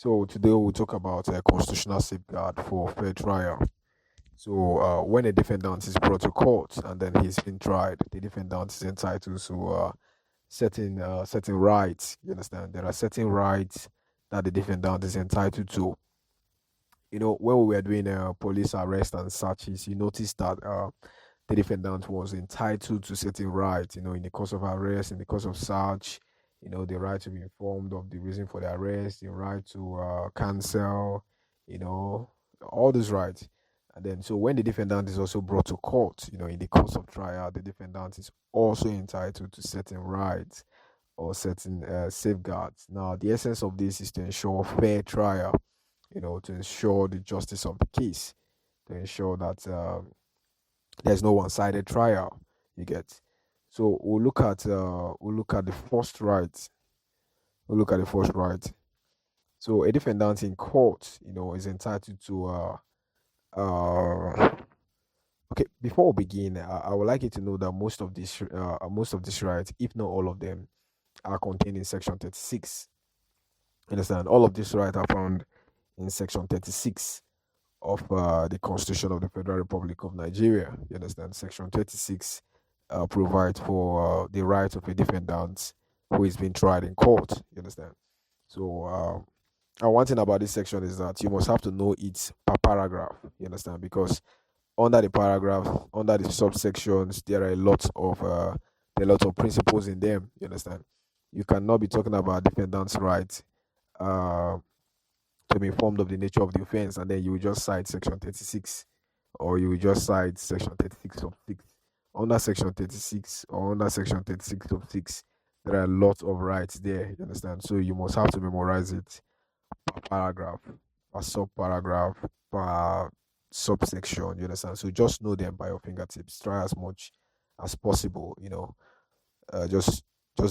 So today we'll talk about a constitutional safeguard for fair trial. So when a defendant is brought to court and then he's been tried, the defendant is entitled to certain rights. You understand? There are certain rights that the defendant is entitled to. When we were doing police arrest and searches, you notice that the defendant was entitled to certain rights, in the course of arrest, in the course of search, the right to be informed of the reason for the arrest, the right to cancel, you know, all these rights. And then, so when the defendant is also brought to court, in the course of trial, the defendant is also entitled to certain rights or certain safeguards. Now, the essence of this is to ensure fair trial, to ensure the justice of the case, to ensure that there's no one-sided trial. You get. So we'll look at the first right. We'll look at the first right. So a defendant in court, is entitled to uh okay. Before we begin, I would like you to know that most of these rights, if not all of them, are contained in Section 36. Understand? All of these rights are found in Section 36 of the Constitution of the Federal Republic of Nigeria. You understand? Section 36 provides for the right of a defendant who is being tried in court. You understand? So, and one thing about this section is that you must have to know it per paragraph. You understand? Because under the paragraph, under the subsections, there are a lot of principles in them. You understand? You cannot be talking about defendant's rights. Uh, to be informed of the nature of the offense, and then you will just cite section 36, or you will just cite section 36 of 6. Under section 36 or under section 36 of 6, there are a lot of rights there. You understand? So you must have to memorize it per paragraph, per sub paragraph, per subsection. You understand? So just know them by your fingertips. Try as much as possible. Just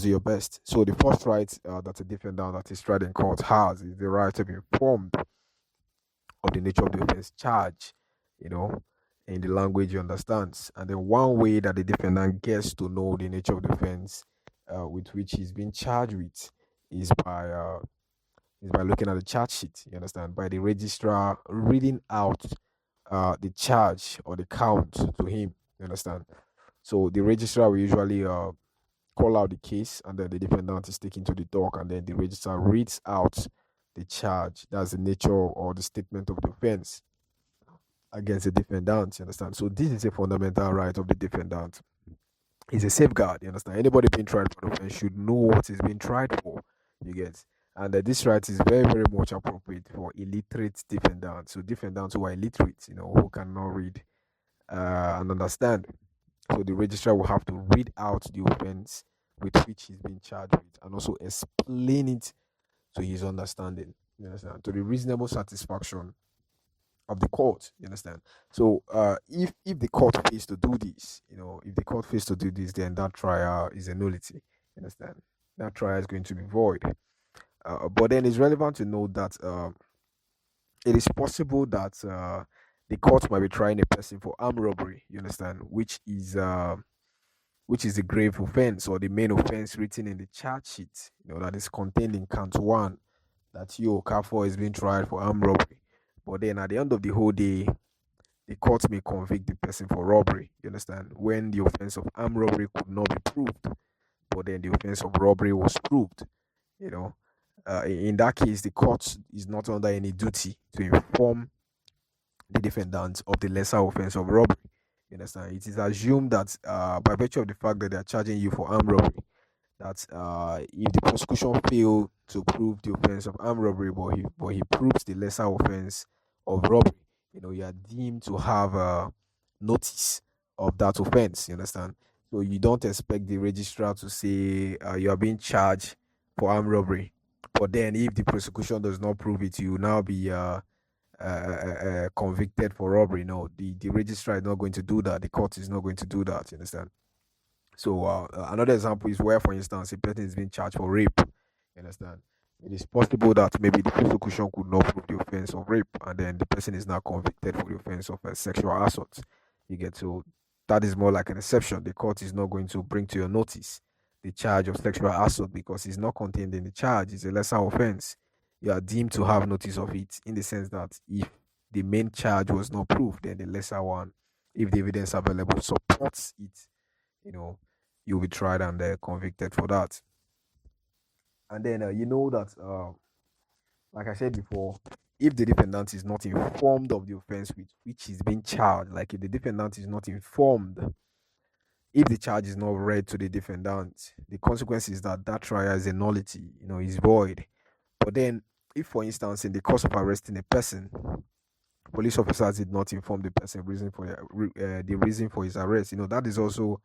do your best. So the first right that a defendant that is tried in court has is the right to be informed of the nature of the offense charge, you know, in the language he understands. And then one way that the defendant gets to know the nature of the offense with which he's been charged with is by looking at the charge sheet. You understand? By the registrar reading out the charge or the count to him. You understand? So the registrar will usually call out the case, and then the defendant is taken to the dock, and then the registrar reads out the charge. That's the nature or the statement of the offense against the defendant. You understand? So this is a fundamental right of the defendant. It's a safeguard. You understand? Anybody being tried for the offense should know what is being tried for. You get? And this right is very, very much appropriate for illiterate defendants. So defendants who are illiterate, who cannot read and understand. So the registrar will have to read out the offense with which he's being charged with, and also explain it to his understanding. You understand? To the reasonable satisfaction of the court. You understand? So if the court fails to do this, if the court fails to do this, then that trial is a nullity. You understand? That trial is going to be void. But then it's relevant to note that it is possible that the court might be trying a person for armed robbery. You understand? Which is the grave offense or the main offense written in the charge sheet, that is contained in count one, that you, Okafor, is being tried for armed robbery. But then at the end of the whole day, the court may convict the person for robbery, you understand, when the offense of armed robbery could not be proved, but then the offense of robbery was proved, you know. In that case, the court is not under any duty to inform the defendant of the lesser offense of robbery. You understand? It is assumed that by virtue of the fact that they are charging you for armed robbery, that if the prosecution fail to prove the offense of armed robbery, but he proves the lesser offense of robbery, you are deemed to have a notice of that offense. You understand? So you don't expect the registrar to say you are being charged for armed robbery, but then if the prosecution does not prove it, you will now be convicted for robbery. No, the registrar is not going to do that. The court is not going to do that. You understand? So another example is where, for instance, a person is being charged for rape. You understand? It is possible that maybe the prosecution could not prove the offense of rape, and then the person is now convicted for the offense of sexual assault. You get, so that is more like an exception. The court is not going to bring to your notice the charge of sexual assault because it's not contained in the charge. It's a lesser offense. you are deemed to have notice of it, in the sense that if the main charge was not proved, then the lesser one, if the evidence available supports it, you know, you'll be tried and convicted for that. And then you know that, like I said before, if the defendant is not informed of the offense with which is being charged, like if the defendant is not informed, if the charge is not read to the defendant, the consequence is that that trial is a nullity, is void. But then, if for instance, in the course of arresting a person, police officers did not inform the person the reason for his arrest, that is also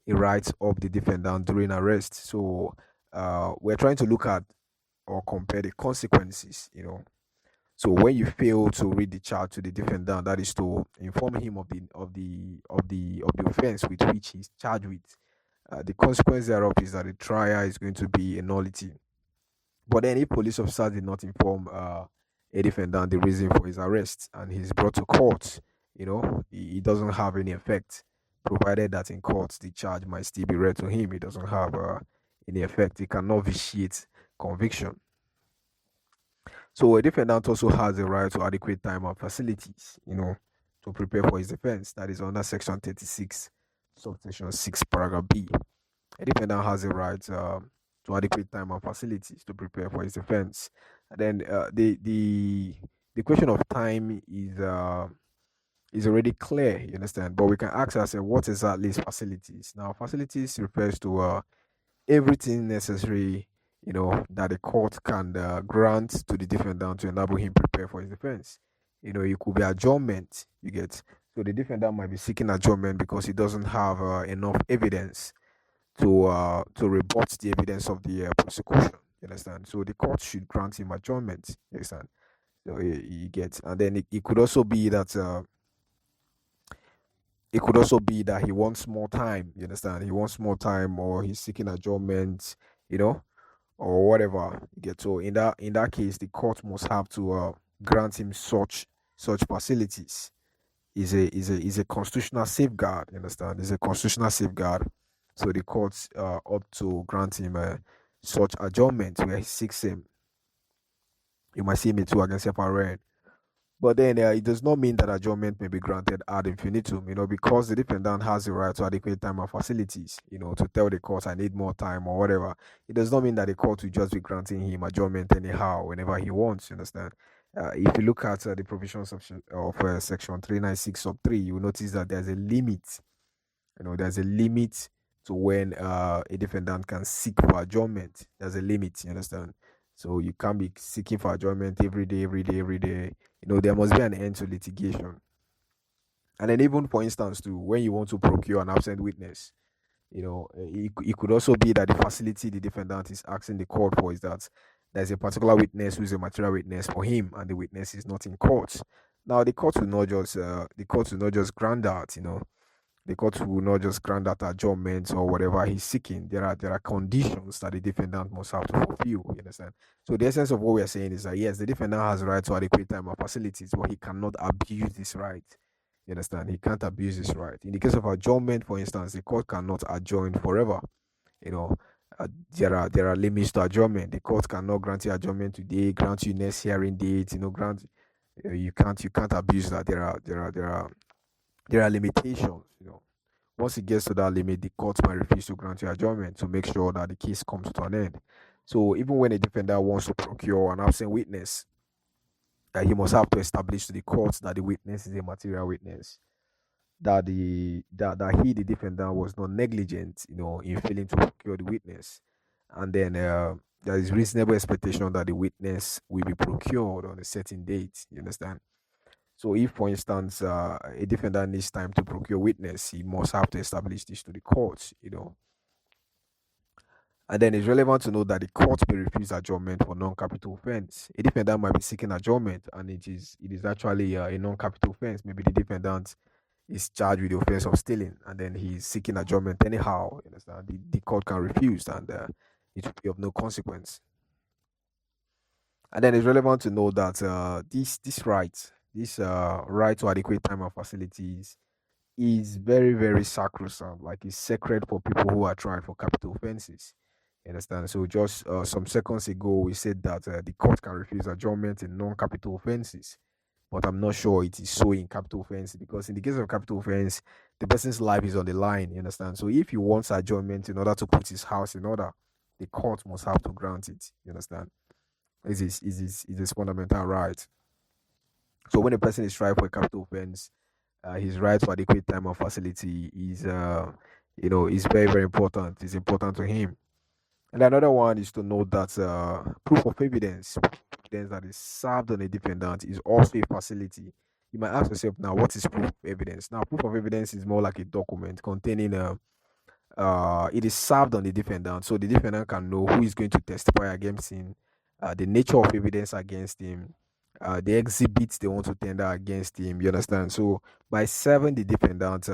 a right of the defendant during arrest. So we're trying to look at or compare the consequences. So when you fail to read the charge to the defendant, that is to inform him of the offense with which he's charged with. The consequence thereof is that the trial is going to be a nullity. But then, if police officers did not inform a defendant the reason for his arrest and he's brought to court, it doesn't have any effect, provided that in court the charge might still be read to him. It doesn't have any effect. It cannot vitiate conviction. So a defendant also has a right to adequate time and facilities, to prepare for his defense. That is under Section 36, subsection 6, paragraph B. A defendant has a right to adequate time and facilities to prepare for his defense. And then the question of time is already clear, you understand. But we can ask ourselves, what exactly is facilities? Now, facilities refers to everything necessary, that the court can grant to the defendant to enable him prepare for his defense. It could be adjournment. You get. So the defendant might be seeking adjournment because he doesn't have enough evidence to rebut the evidence of the prosecution. You understand? So the court should grant him adjournment. You understand? So he gets, and then it could also be that he wants more time. You understand? He wants more time, or he's seeking adjournment. Or whatever. You get. So in that case, the court must have to grant him such facilities. Is a constitutional safeguard. You understand? Is a constitutional safeguard. So the courts ought to grant him such adjournment where he seeks him. You might see me too against FRN. But then it does not mean that adjournment may be granted ad infinitum, because the defendant has the right to adequate time and facilities, to tell the court I need more time or whatever. It does not mean that the court will just be granting him adjournment anyhow whenever he wants, you understand? If you look at the provisions of section 396 sub 3, you will notice that there's a limit. There's a limit to when a defendant can seek for adjournment. There's a limit, you understand? So you can't be seeking for adjournment every day, every day, every day. There must be an end to litigation. And then, even for instance, too, when you want to procure an absent witness, it could also be that the facility the defendant is asking the court for is that there's a particular witness who is a material witness for him, and the witness is not in court. Now, the court will not just grant that. The court will not just grant that adjournment or whatever he's seeking. There are conditions that the defendant must have to fulfill. You understand? So the essence of what we are saying is that yes, the defendant has a right to adequate time and facilities, but he cannot abuse this right. You understand? He can't abuse this right. In the case of adjournment, for instance, the court cannot adjourn forever. You know, there are limits to adjournment. The court cannot grant you adjournment today, grant you next hearing date. Grant you can't abuse that. There are limitations. Once it gets to that limit, the court might refuse to grant you adjournment to make sure that the case comes to an end. So even when a defendant wants to procure an absent witness, he must have to establish to the court that the witness is a material witness, that the defendant was not negligent, in failing to procure the witness, and then there is reasonable expectation that the witness will be procured on a certain date. You understand? So if, for instance, a defendant needs time to procure witness, he must have to establish this to the court. And then it's relevant to know that the court may refuse adjournment for non-capital offense. A defendant might be seeking adjournment, and it is actually a non-capital offense. Maybe the defendant is charged with the offense of stealing, and then he's seeking adjournment anyhow. You understand? The court can refuse, and it will be of no consequence. And then it's relevant to know that this right to adequate time and facilities is very, very sacrosanct. Like, it's sacred for people who are tried for capital offenses. You understand? So just some seconds ago, we said that the court can refuse adjournment in non-capital offenses, but I'm not sure it is so in capital offense, because in the case of capital offense, the person's life is on the line. You understand? So if he wants adjournment in order to put his house in order, the court must have to grant it. You understand? It is fundamental right. So when a person is tried for a capital offense, his right to adequate time and facility is very, very important. It's important to him. And another one is to note that proof of evidence that is served on a defendant is also a facility. You might ask yourself now, what is proof of evidence? Now, proof of evidence is more like a document containing it is served on the defendant, so the defendant can know who is going to testify against him, the nature of evidence against him, the exhibits they want to tender against him. You understand? So by serving the defendant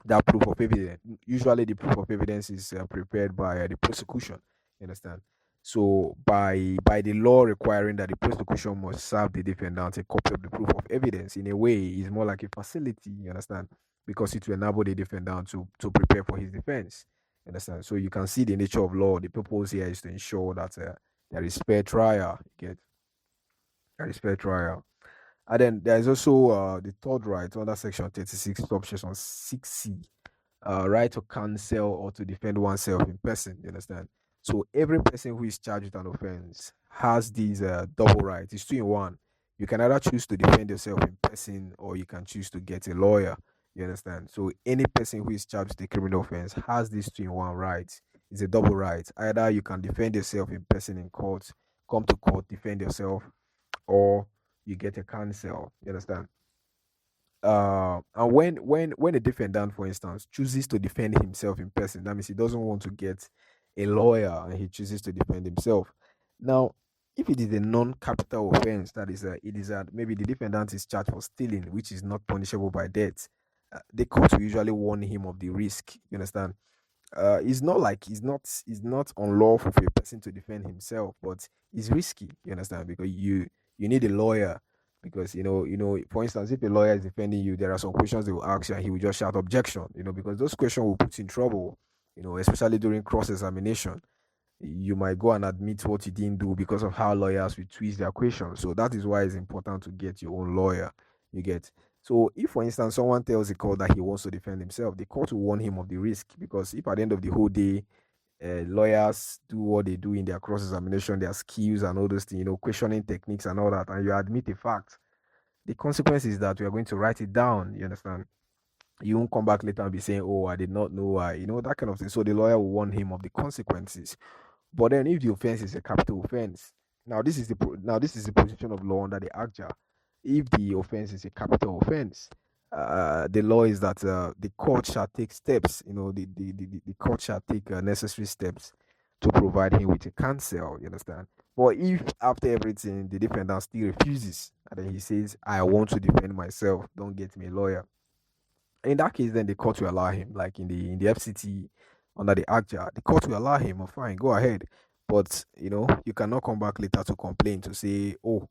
that proof of evidence, usually the proof of evidence is prepared by the prosecution. You understand? So by the law requiring that the prosecution must serve the defendant a copy of the proof of evidence, in a way is more like a facility. You understand? Because it will enable the defendant to prepare for his defense. You understand? So you can see the nature of law. The purpose here is to ensure that there is fair trial. You get there is fair trial. And then there is also the third right under section 36, subsection 6C, right to counsel or to defend oneself in person. You understand? So every person who is charged with an offense has these double rights. It's two in one. You can either choose to defend yourself in person, or you can choose to get a lawyer. You understand? So any person who is charged with a criminal offense has these two in one rights. It's a double right. Either you can defend yourself in person in court, come to court, defend yourself, or you get a counsel. You understand? And when a defendant, for instance, chooses to defend himself in person, that means he doesn't want to get a lawyer and he chooses to defend himself. Now, if it is a non-capital offense, that is, it is that maybe the defendant is charged for stealing, which is not punishable by death. The court will usually warn him of the risk. You understand? It's not like it's not unlawful for a person to defend himself, but it's risky. You understand? Because you need a lawyer, because for instance, if a lawyer is defending you, there are some questions they will ask you and he will just shout objection. Because those questions will put you in trouble. Especially during cross examination, you might go and admit what you didn't do because of how lawyers will twist their questions. So that is why it's important to get your own lawyer. You get. So if, for instance, someone tells the court that he wants to defend himself, the court will warn him of the risk, because if at the end of the whole day, lawyers do what they do in their cross examination, their skills and all those things, questioning techniques and all that, and you admit a fact, the consequence is that we are going to write it down. You understand? You won't come back later and be saying, "Oh, I did not know why," that kind of thing. So the lawyer will warn him of the consequences. But then, if the offense is a capital offense, now this is the position of law under the ACTA. If the offense is a capital offense, the law is that the court shall take steps. The court shall take necessary steps to provide him with a counsel. You understand? But if after everything the defendant still refuses, and then he says, "I want to defend myself, don't get me a lawyer," in that case, then the court will allow him, like in the FCT under the ACTA, the court will allow him. Oh, fine, go ahead, but you cannot come back later to complain to say, "Oh,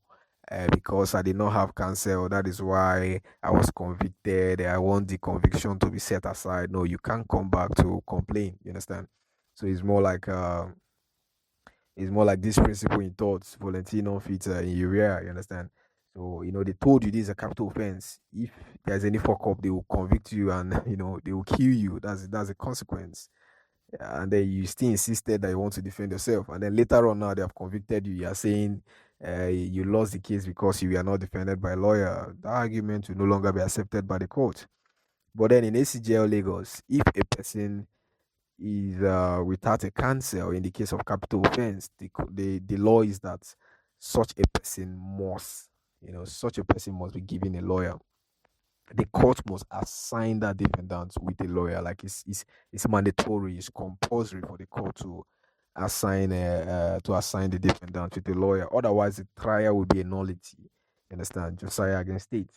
because I did not have counsel, that is why I was convicted. I want the conviction to be set aside." No, you can't come back to complain. You understand? So it's more like this principle in thoughts, volunteer non fit in urea. You understand? So they told you this is a capital offense. If there's any fuck up, they will convict you, and they will kill you. That's a consequence. And then you still insisted that you want to defend yourself, and then later on now they have convicted you. You are saying you lost the case because you were not defended by a lawyer. That argument will no longer be accepted by the court. But then in ACJL Lagos, if a person is without a counsel in the case of capital offense, the law is that such a person must be given a lawyer. The court must assign that defendant with a lawyer. Like it's mandatory, it's compulsory for the court to assign the defendant with a lawyer. Otherwise, the trial will be a nullity. You understand? Josiah against state.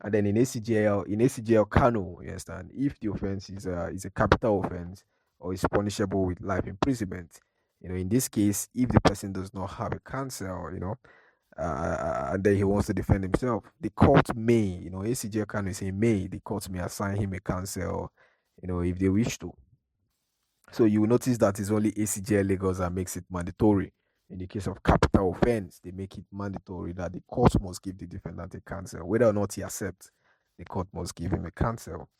And then in ACJL Kano, you understand, if the offense is a capital offense or is punishable with life imprisonment, in this case, if the person does not have a counsel, and then he wants to defend himself, the court may, ACJL Kano is saying may, the court may assign him a counsel, if they wish to. So you will notice that it's only ACJ Lagos that makes it mandatory. In the case of capital offense, they make it mandatory that the court must give the defendant a cancel. Whether or not he accepts, the court must give him a cancel.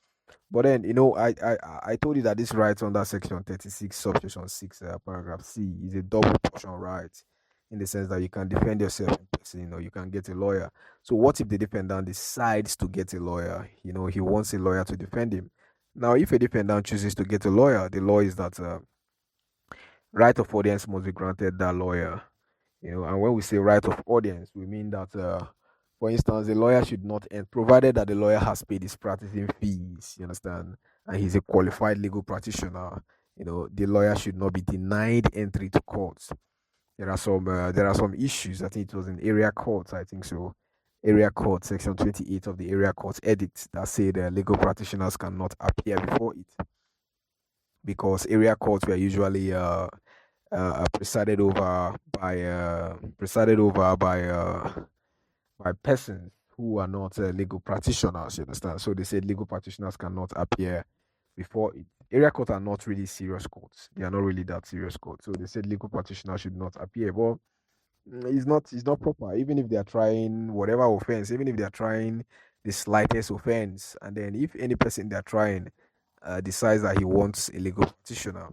But then, I told you that this right under section 36, subsection 6, paragraph C is a double portion right in the sense that you can defend yourself in person, you can get a lawyer. So, what if the defendant decides to get a lawyer? He wants a lawyer to defend him. Now, if a defendant chooses to get a lawyer, the law is that right of audience must be granted that lawyer. And when we say right of audience, we mean that, for instance, the lawyer should not end, provided that the lawyer has paid his practicing fees, you understand, and he's a qualified legal practitioner. The lawyer should not be denied entry to court. There are some issues. I think it was in area courts. I think so. Area court, section 28 of the area court edict that said legal practitioners cannot appear before it because area courts were usually presided over by persons who are not legal practitioners. You understand? So they said legal practitioners cannot appear before it. Area courts are not really serious courts. They are not really that serious courts. So they said legal practitioners should not appear. But it's not proper. Even if they are trying whatever offense, even if they are trying the slightest offense, and then if any person they are trying decides that he wants a legal practitioner,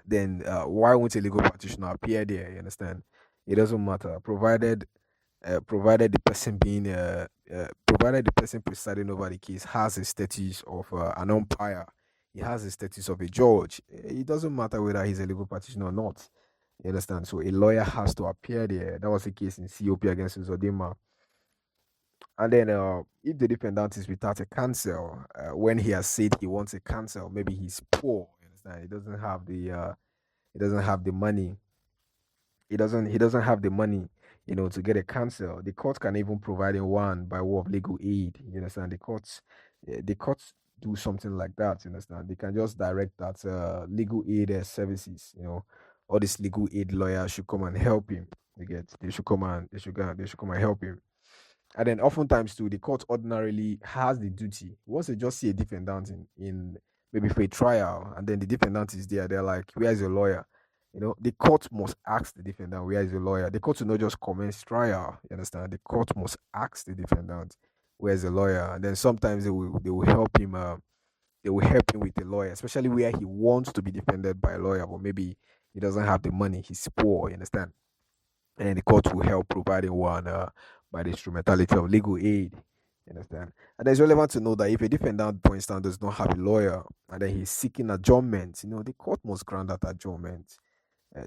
then why won't a legal practitioner appear there? You understand? It doesn't matter, provided the person provided the person presiding over the case has a status of an umpire, he has the status of a judge. It doesn't matter whether he's a legal practitioner or not. You understand? So a lawyer has to appear there. That was the case in COP against Uzodima. And then, if the defendant is without a counsel, when he has said he wants a counsel, maybe he's poor. You understand? He doesn't have the money. He doesn't have the money, to get a counsel. The court can even provide him one by way of legal aid. You understand? The courts do something like that. You understand? They can just direct that legal aid services. All these legal aid lawyers should come and help him. They should come and help him. And then oftentimes too, the court ordinarily has the duty. Once they just see a defendant in maybe for a trial, and then the defendant is there, they're like, "Where is your lawyer?" The court must ask the defendant, "Where is your lawyer?" The court will not just commence trial. You understand? The court must ask the defendant, "Where is the lawyer?" And then sometimes they will help him. They will help him with a lawyer, especially where he wants to be defended by a lawyer, but maybe he doesn't have the money. He's poor. You understand? And then the court will help providing one by the instrumentality of legal aid. You understand? And it's relevant to know that if a defendant, for instance, does not have a lawyer and then he's seeking adjournment, the court must grant that adjournment.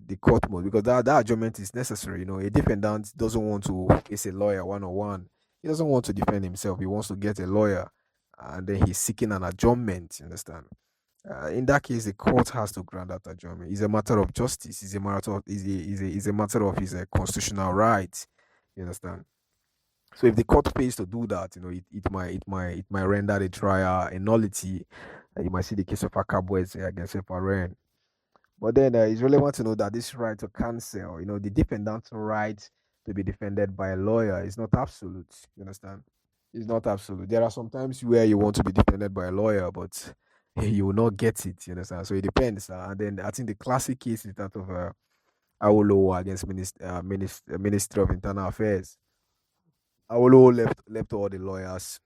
The court must, because that adjournment is necessary. A defendant doesn't want to face a lawyer one on one. He doesn't want to defend himself. He wants to get a lawyer, and then he's seeking an adjournment. You understand? In that case, the court has to grant that adjournment. It's a matter of justice. It's a matter of his constitutional rights. You understand? So if the court fails to do that, it might render the trial a nullity. You might see the case of Akabwez against FRN. But then it's relevant to know that this right to cancel, the defendant's right to be defended by a lawyer is not absolute. You understand? It's not absolute. There are some times where you want to be defended by a lawyer, but you will not get it. You understand? So it depends. And then I think the classic case is that of Awolowo against Ministry of Internal Affairs. Awolowo left all the lawyers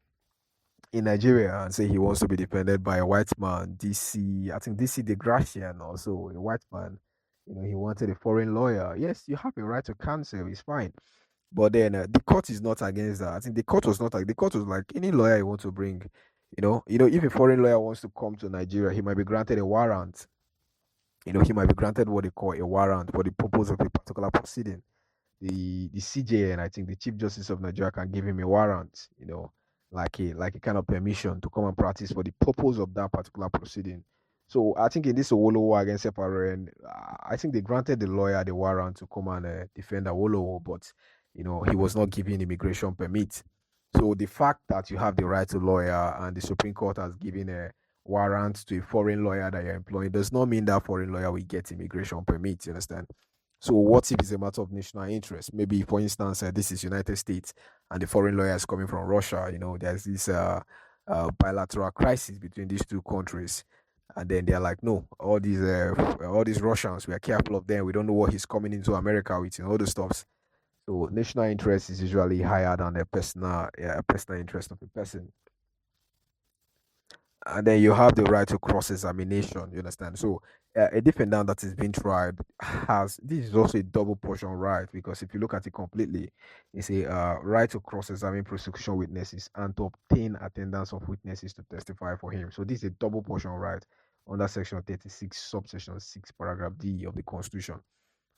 in Nigeria and say he wants to be defended by a white man, DC. I think DC de Gracian, also a white man. He wanted a foreign lawyer. Yes, you have a right to cancel. It's fine. But then the court is not against that. I think the court was not like the court was like any lawyer you want to bring. If a foreign lawyer wants to come to Nigeria, he might be granted a warrant. He might be granted what they call a warrant for the purpose of a particular proceeding. The CJN, I think the Chief Justice of Nigeria can give him a warrant. Like a kind of permission to come and practice for the purpose of that particular proceeding. So I think in this Awolowo against FRN, I think they granted the lawyer the warrant to come and defend Awolowo, but he was not given immigration permit. So the fact that you have the right to lawyer and the Supreme Court has given a warrant to a foreign lawyer that you're employing does not mean that foreign lawyer will get immigration permit. You understand? So what if it's a matter of national interest? Maybe, for instance, this is United States and the foreign lawyer is coming from Russia. There's this bilateral crisis between these two countries. And then they're like, no, all these Russians, we are careful of them. We don't know what he's coming into America with, all the stuffs. So national interest is usually higher than the personal, yeah, personal interest of a person. And then you have the right to cross examination. You understand? So a defendant that is being tried has, this is also a double portion right, because if you look at it completely, it's a right to cross examine prosecution witnesses and to obtain attendance of witnesses to testify for him. So this is a double portion right under section 36 subsection 6 paragraph D of the Constitution.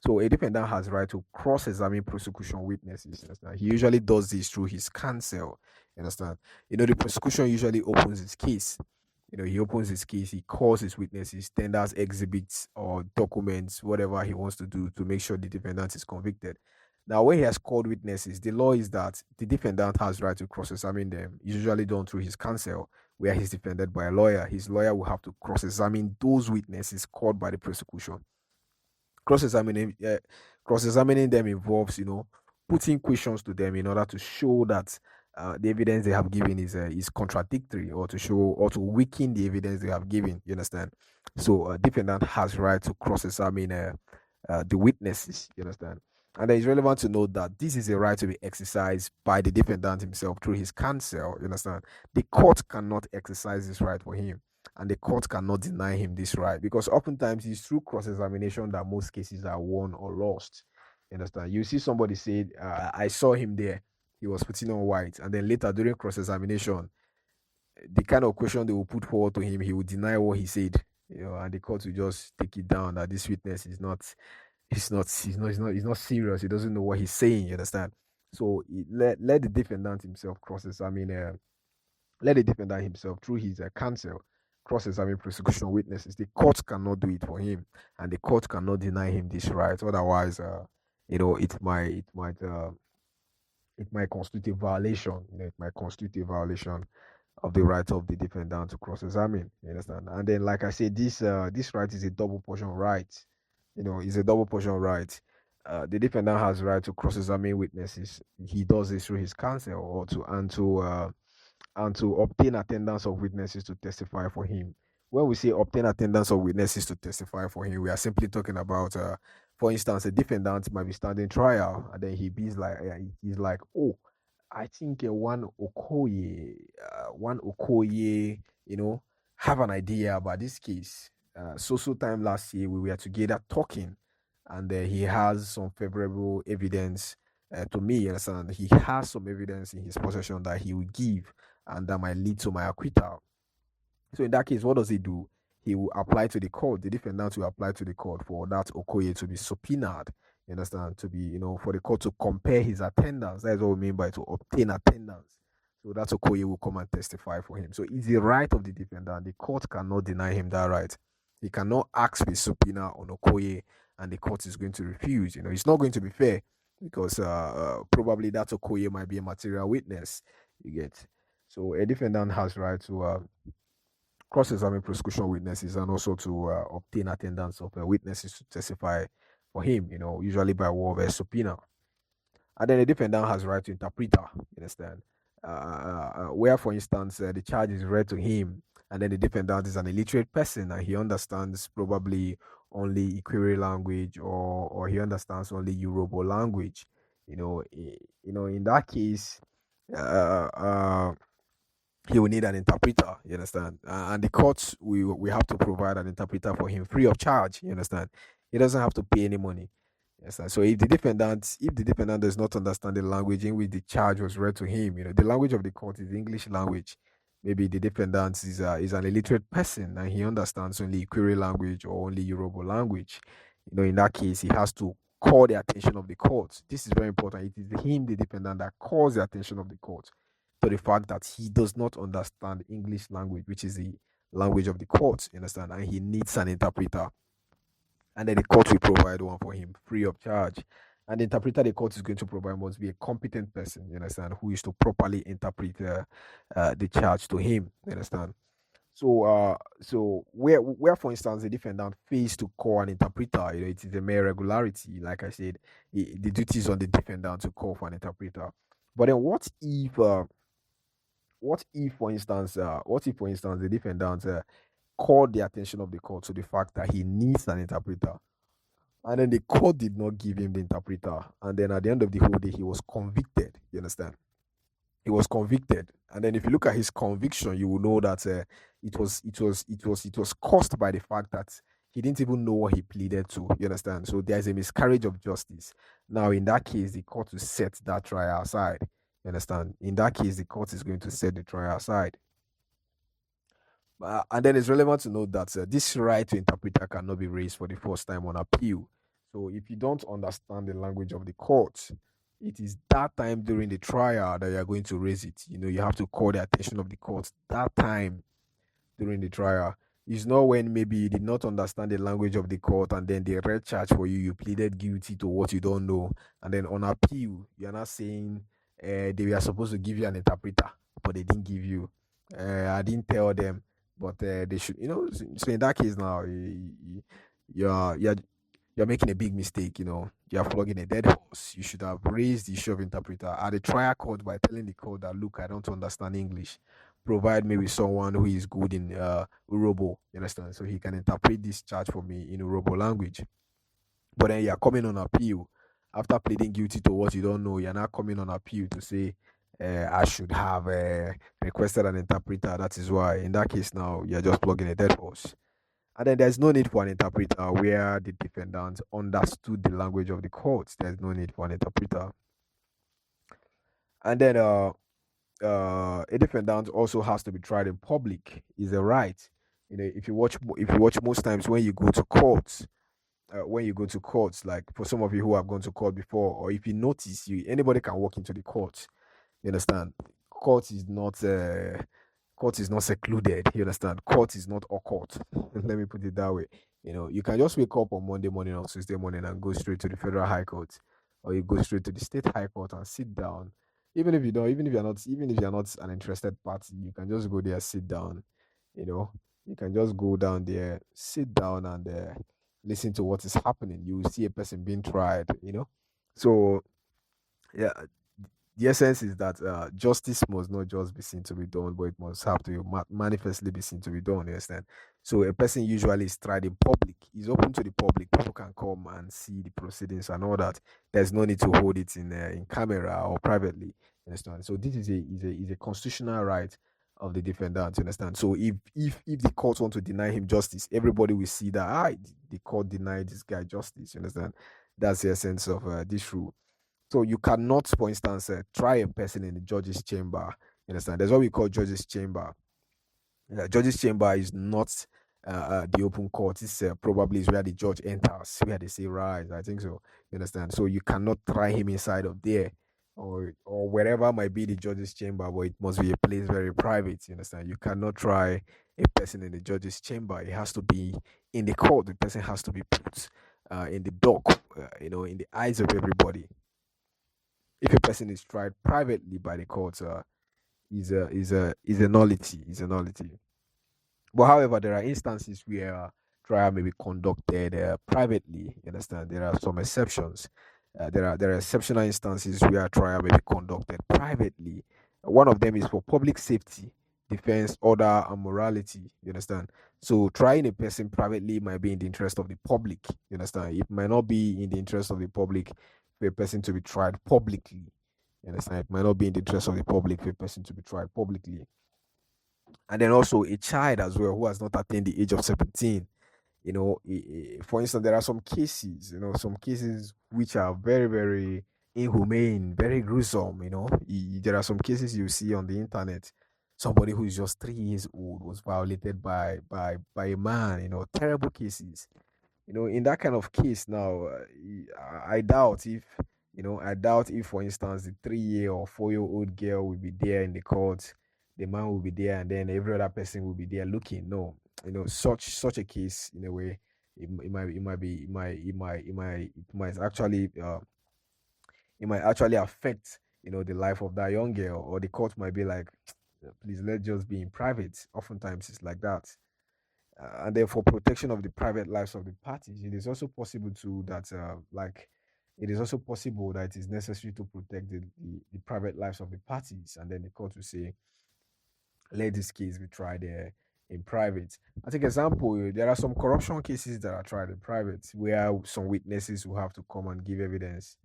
So a defendant has right to cross-examine prosecution witnesses. You understand? He usually does this through his counsel. You understand? The prosecution usually opens his case. He opens his case, he calls his witnesses, tenders exhibits or documents, whatever he wants to do to make sure the defendant is convicted. Now, when he has called witnesses, the law is that the defendant has right to cross-examine them. It's usually done through his counsel, where he's defended by a lawyer. His lawyer will have to cross-examine those witnesses called by the prosecution. Cross-examining them involves putting questions to them in order to show that the evidence they have given is contradictory, or to show or to weaken the evidence they have given. You understand? So a defendant has right to cross-examine the witnesses. You understand? And then it's relevant to note that this is a right to be exercised by the defendant himself through his counsel. You understand? The court cannot exercise this right for him, and the court cannot deny him this right, because oftentimes it's through cross-examination that most cases are won or lost. You understand? You see somebody say, I saw him there, he was putting on white, and then later during cross-examination, the kind of question they will put forward to him, he will deny what he said. And the court will just take it down that this witness is not, he's not serious. He doesn't know what he's saying. You understand? So let the defendant himself cross-examine let the defendant himself, through his counsel, cross-examine prosecution witnesses. The court cannot do it for him, and the court cannot deny him this right. Otherwise, it might constitute a violation. It might constitute a violation of the right of the defendant to cross-examine. You understand? And then, like I said, this right is a double portion right. It's a double portion right. The defendant has right to cross-examine witnesses. He does this through his counsel, or to obtain attendance of witnesses to testify for him. When we say obtain attendance of witnesses to testify for him, we are simply talking about, for instance, a defendant might be standing trial, and then he's like, oh, I think one Okoye, have an idea about this case. So time last year we were together talking, and he has some favorable evidence to me. You understand? He has some evidence in his possession that he will give, and that might lead to my acquittal. So in that case, what does he do? He will apply to the court. The defendant will apply to the court for that Okoye to be subpoenaed. You understand? To be, for the court to compare his attendance. That's what we mean by to obtain attendance. So that Okoye will come and testify for him. So it's the right of the defendant. The court cannot deny him that right. He cannot ask for a subpoena on Okoye, and the court is going to refuse. It's not going to be fair, because probably that Okoye might be a material witness. You get? So a defendant has right to cross-examine prosecution witnesses, and also to obtain attendance of witnesses to testify for him, usually by way of a subpoena. And then the defendant has right to interpreter. You understand? Where, for instance, the charge is read to him, and then the defendant is an illiterate person, and he understands probably only Ikwere language, or he understands only Yoruba language. In that case, he will need an interpreter. You understand? And the courts, we have to provide an interpreter for him free of charge. You understand? He doesn't have to pay any money. Yes, sir. So if the defendant does not understand the language in which the charge was read to him, the language of the court is the English language. Maybe the defendant is an illiterate person, and he understands only Ikwere language or only Yoruba language. In that case, he has to call the attention of the court. This is very important. It is him, the defendant, that calls the attention of the court to the fact that he does not understand English language, which is the language of the court. You understand? And he needs an interpreter, and then the court will provide one for him free of charge. And the interpreter the court is going to provide must be a competent person, you understand, who is to properly interpret the charge to him. You understand? So where for instance the defendant fails to call an interpreter, it is a mere regularity. Like I said, the duty is on the defendant to call for an interpreter. But then what if for instance the defendant called the attention of the court to the fact that he needs an interpreter. And then the court did not give him the interpreter. And then at the end of the whole day, he was convicted. You understand? He was convicted. And then if you look at his conviction, you will know that it was caused by the fact that he didn't even know what he pleaded to. You understand? So there's a miscarriage of justice. Now, in that case, the court will set that trial aside. You understand? In that case, the court is going to set the trial aside. And then it's relevant to note that this right to interpreter cannot be raised for the first time on appeal. So if you don't understand the language of the court, it is that time during the trial that you are going to raise it. You have to call the attention of the court that time during the trial. It's not when maybe you did not understand the language of the court and then they read charge for you, you pleaded guilty to what you don't know, and then on appeal, you're not saying they were supposed to give you an interpreter, but they didn't give you. I didn't tell them, but they should, So in that case now, you're you're making a big mistake. You're flogging a dead horse. You should have raised the issue of interpreter at the trial court by telling the court that, look, I don't understand English. Provide me with someone who is good in Urobo, you understand, so he can interpret this charge for me in Urobo language. But then you're coming on appeal after pleading guilty to what you don't know. You're not coming on appeal to say I should have requested an interpreter. That is why, in that case, now you're just plugging a dead horse. And then there's no need for an interpreter where the defendant understood the language of the court. There's no need for an interpreter. And then a defendant also has to be tried in public. Is a right. If you watch most times when you go to courts, like for some of you who have gone to court before, or if you notice, anybody can walk into the court. You understand? Court is not court is not secluded. You understand? Court is not occult. Let me put it that way. You can just wake up on Monday morning or Tuesday morning and go straight to the Federal High Court, or you go straight to the State High Court and sit down. Even if you're not an interested party, you can just go there, sit down. You can just go down there, sit down, and listen to what is happening. You will see a person being tried. So yeah, the essence is that justice must not just be seen to be done, but it must have to manifestly be seen to be done. You understand? So a person usually is tried in public. Is open to the public. People can come and see the proceedings and all that. There's no need to hold it in camera or privately. You understand? So this is a constitutional right of the defendant. You understand? So if the court want to deny him justice, everybody will see that the court denied this guy justice. You understand? That's the essence of this rule. So you cannot, for instance, try a person in the judge's chamber. You understand? There's what we call judge's chamber. Judge's chamber is not the open court. This probably is where the judge enters, where they say rise. I think so. You understand? So you cannot try him inside of there, or wherever might be the judge's chamber, but it must be a place very private. You understand? You cannot try a person in the judge's chamber. It has to be in the court. The person has to be put in the dock, in the eyes of everybody. If a person is tried privately by the court, is a nullity. Is a nullity. But however, there are instances where trial may be conducted privately. You understand? There are some exceptions. There are exceptional instances where trial may be conducted privately. One of them is for public safety, defense, order, and morality. You understand? So trying a person privately might be in the interest of the public. You understand? It might not be in the interest of the public for a person to be tried publicly. You understand? It might not be in the interest of the public for a person to be tried publicly. And then also a child as well who has not attained the age of 17. For instance, there are some cases which are very, very inhumane, very gruesome. There are some cases you see on the internet. Somebody who is just 3 years old was violated by a man. Terrible cases. In that kind of case now, I doubt if, for instance, the 3 year or 4 year old girl will be there in the court, the man will be there, and then every other person will be there looking. No, such a case, in a way, it might actually affect, the life of that young girl, or the court might be like, please, let's just be in private. Oftentimes it's like that. And then for protection of the private lives of the parties, it is also possible to that it is also possible that it is necessary to protect the private lives of the parties, and then the court will say, let this case be tried in private. I take example, there are some corruption cases that are tried in private where some witnesses will have to come and give evidence,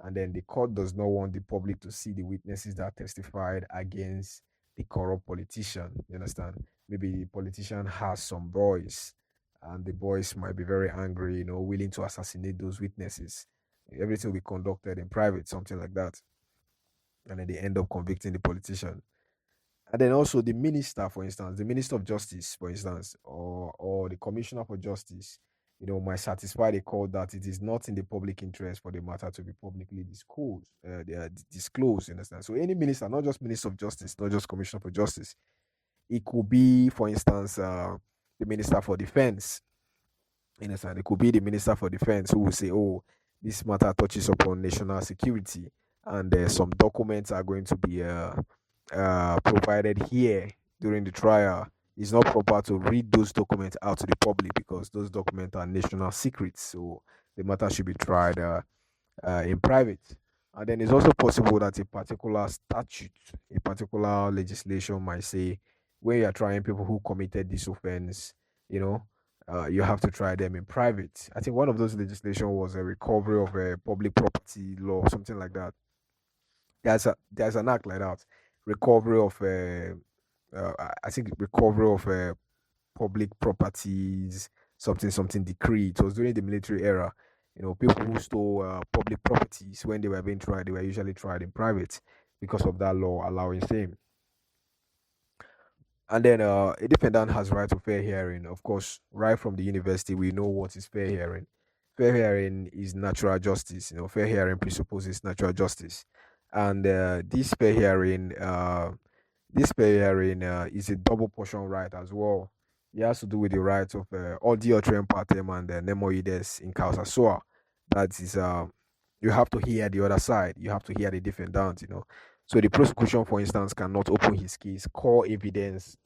and then the court does not want the public to see the witnesses that testified against the corrupt politician. You understand? Maybe the politician has some boys, and the boys might be very angry, willing to assassinate those witnesses. Everything will be conducted in private, something like that, and then they end up convicting the politician. And then also the minister, for instance, the minister of justice, for instance, or the commissioner for justice, might satisfy the court that it is not in the public interest for the matter to be publicly disclosed. They are disclosed, you understand? So any minister, not just minister of justice, not just commissioner for justice, it could be, for instance, the minister for defense. You understand? It could be the minister for defense who will say, "Oh, this matter touches upon national security, and some documents are going to be provided here during the trial. It's not proper to read those documents out to the public because those documents are national secrets. So the matter should be tried in private." And then it's also possible that a particular statute, a particular legislation might say, when you are trying people who committed this offense, you know, you have to try them in private. I think one of those legislation was a recovery of a public property law, something like that. There's an act like that, recovery of I think recovery of public properties, something decree. It was during the military era. People who stole public properties when they were being tried, they were usually tried in private because of that law allowing same. And then a defendant has right to fair hearing. Of course, right from the university, we know what is fair hearing. Fair hearing is natural justice. Fair hearing presupposes natural justice, and this fair hearing is a double portion right as well. It has to do with the right of audio trem partem and nemo ides in causa sua. That is, you have to hear the other side. You have to hear the defendant. So the prosecution, for instance, cannot open his case, call evidence,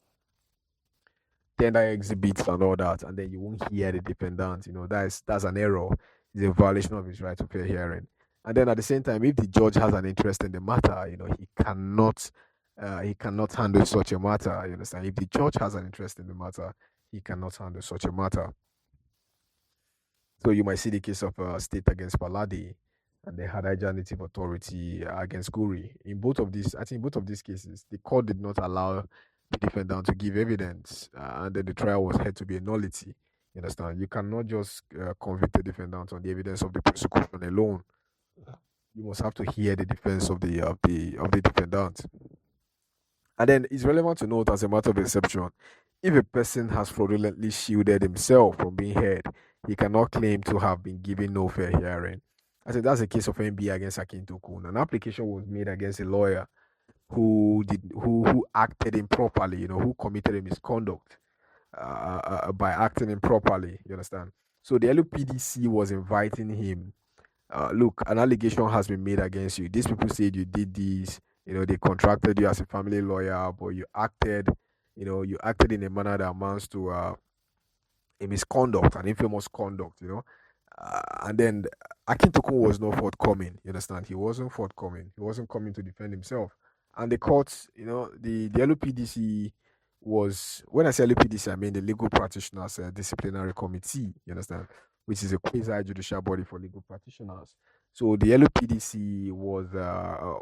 tender exhibits and all that, and then you won't hear the defendant. That's an error. It's a violation of his right to fair hearing. And then at the same time, if the judge has an interest in the matter, he cannot handle such a matter. You understand? If the judge has an interest in the matter, he cannot handle such a matter. So you might see the case of State against Paladi and the Hadaija Native Authority against Guri. In both of these, I think both of these cases, the court did not allow the defendant to give evidence, and then the trial was held to be a nullity. You understand? You cannot just convict the defendant on the evidence of the prosecution alone. You must have to hear the defense of the defendant. And then it's relevant to note, as a matter of exception, if a person has fraudulently shielded himself from being heard, he cannot claim to have been given no fair hearing. I think that's the case of MB against Akintokun. An application was made against a lawyer who acted improperly, who committed a misconduct by acting improperly. You understand? So the LUPDC was inviting him. Look, an allegation has been made against you. These people said you did this. They contracted you as a family lawyer, but you acted in a manner that amounts to a misconduct, an infamous conduct. And then Akintokun was not forthcoming. You understand? He wasn't forthcoming. He wasn't coming to defend himself. And the courts, the LUPDC was, when I say LUPDC, I mean the Legal Practitioners Disciplinary Committee. You understand? Which is a quasi judicial body for legal practitioners. So the LUPDC was,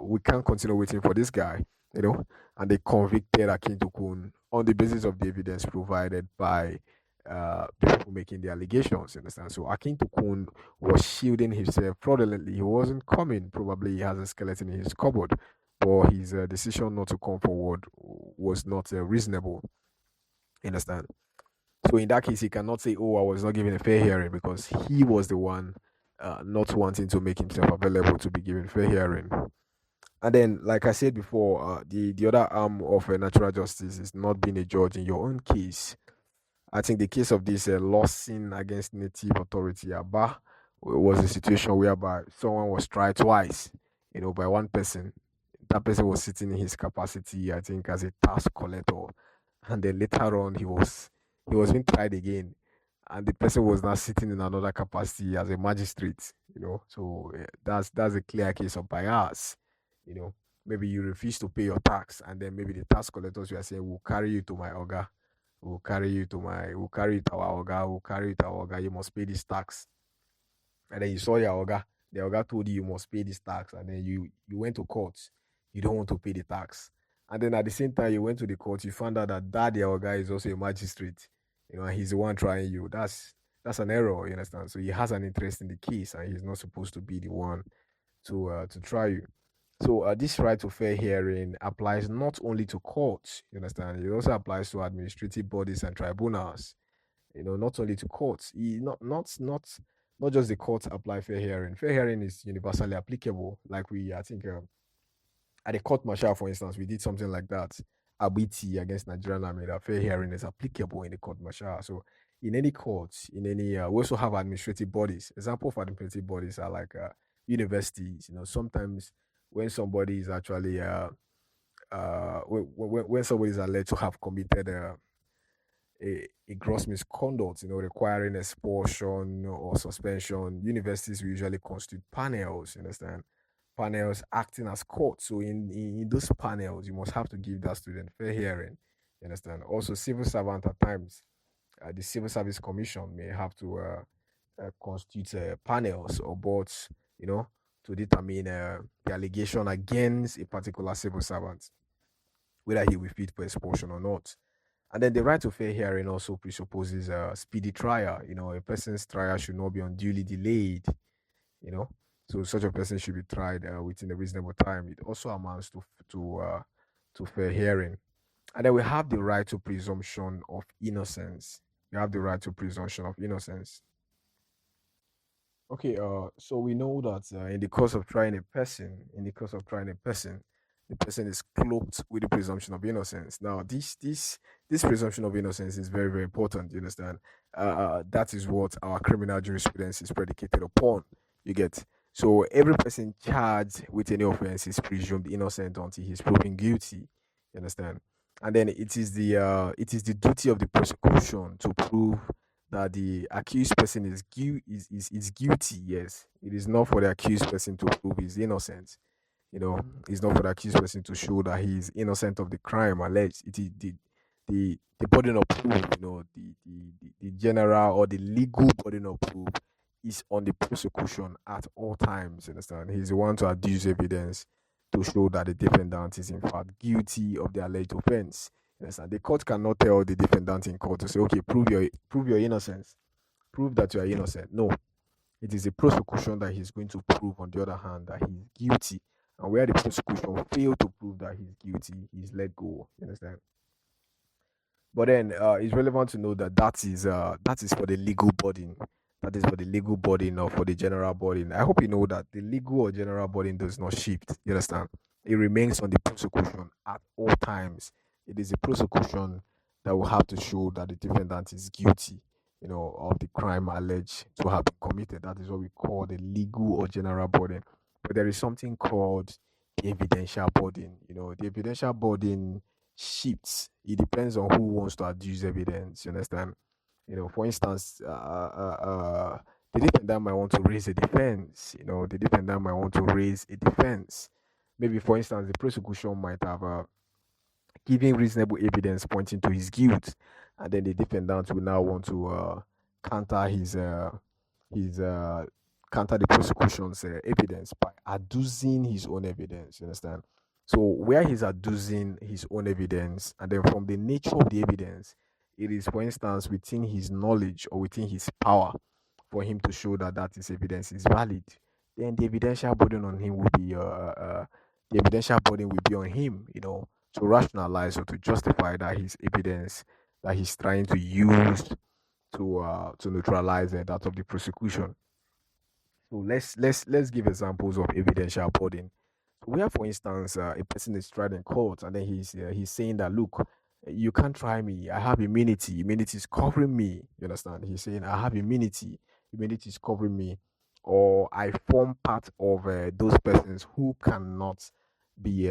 we can't continue waiting for this guy, and they convicted Akintokun on the basis of the evidence provided by the people making the allegations. You understand? So Akintokun was shielding himself fraudulently. He wasn't coming. Probably he has a skeleton in his cupboard, but his decision not to come forward was not reasonable. You understand? So in that case, he cannot say, "Oh, I was not given a fair hearing," because he was the one not wanting to make himself available to be given fair hearing. And then, like I said before, the other arm of natural justice is not being a judge in your own case. I think the case of this lawsuit against Native Authority Aba was a situation whereby someone was tried twice, by one person. That person was sitting in his capacity, I think, as a tax collector, and then later on he was being tried again, and the person was now sitting in another capacity as a magistrate. So that's a clear case of bias. You know, maybe you refuse to pay your tax, and then maybe the tax collectors you are saying will carry you to my orga, we'll carry it to our Oga, we'll carry it to our Oga, you must pay this tax. And then you saw your Oga, the Oga told you you must pay this tax, and then you went to court, you don't want to pay the tax. And then at the same time, you went to the court, you found out that the Oga is also a magistrate, and he's the one trying you. That's an error, you understand? So he has an interest in the case, and he's not supposed to be the one to try you. So this right to fair hearing applies not only to courts, you understand, it also applies to administrative bodies and tribunals. Not only to courts. Not just the courts apply fair hearing. Fair hearing is universally applicable. Like I think at the court martial, for instance, we did something like that. Abiti against Nigerian Army. That fair hearing is applicable in the court martial. So in any court, in any we also have administrative bodies. Example of administrative bodies are like universities. Sometimes when somebody is actually when somebody is alleged to have committed a gross misconduct, requiring expulsion or suspension, universities will usually constitute panels, you understand? Panels acting as courts. So in those panels, you must have to give that student fair hearing, you understand? Also, civil servant at times, the Civil Service Commission may have to constitute panels or boards, to determine the allegation against a particular civil servant, whether he will fit for expulsion or not. And then the right to fair hearing also presupposes a speedy trial. A person's trial should not be unduly delayed. You know, so such a person should be tried within a reasonable time. It also amounts to fair hearing. And then we have the right to presumption of innocence. We have the right to presumption of innocence. Okay, so we know that in the course of trying a person, the person is cloaked with the presumption of innocence. Now, this presumption of innocence is very, very important. You understand? That is what our criminal jurisprudence is predicated upon. You get. So every person charged with any offense is presumed innocent until he's proven guilty. You understand? And then it is the duty of the prosecution to prove that the accused person is guilty. Yes, it is not for the accused person to prove he's innocent. It's not for the accused person to show that he is innocent of the crime alleged. It is the burden of proof. The general or the legal burden of proof is on the prosecution at all times. You understand? He's the one to adduce evidence to show that the defendant is in fact guilty of the alleged offense. You understand? The court cannot tell the defendant in court to say, okay, prove your innocence, prove that you are innocent. No, it is the prosecution that he's going to prove, on the other hand, that he's guilty. And where the prosecution failed to prove that he's guilty, he's let go. You understand? But then it's relevant to know that that is for the legal body. That is for the legal body, not for the general body. I hope you know that the legal or general body does not shift. You understand? It remains on the prosecution at all times. It is the prosecution that will have to show that the defendant is guilty, of the crime alleged to have been committed. That is what we call the legal or general burden. But there is something called the evidential burden. The evidential burden shifts. It depends on who wants to adduce evidence. You understand? For instance, the defendant might want to raise a defense. The defendant might want to raise a defense. Maybe, for instance, the prosecution might have giving reasonable evidence pointing to his guilt, and then the defendant will now want to counter his counter the prosecution's evidence by adducing his own evidence. You understand? So where he's adducing his own evidence, and then from the nature of the evidence, it is, for instance, within his knowledge or within his power for him to show that his evidence is valid. Then the evidential burden on him will be the evidential burden will be on him, to rationalize or to justify that his evidence that he's trying to use to neutralize that of the prosecution. So let's give examples of evidential burden. So where, for instance, a person is tried in court, and then he's saying that, look, you can't try me. I have immunity. Immunity is covering me. You understand? He's saying I have immunity. Immunity is covering me, or I form part of those persons who cannot be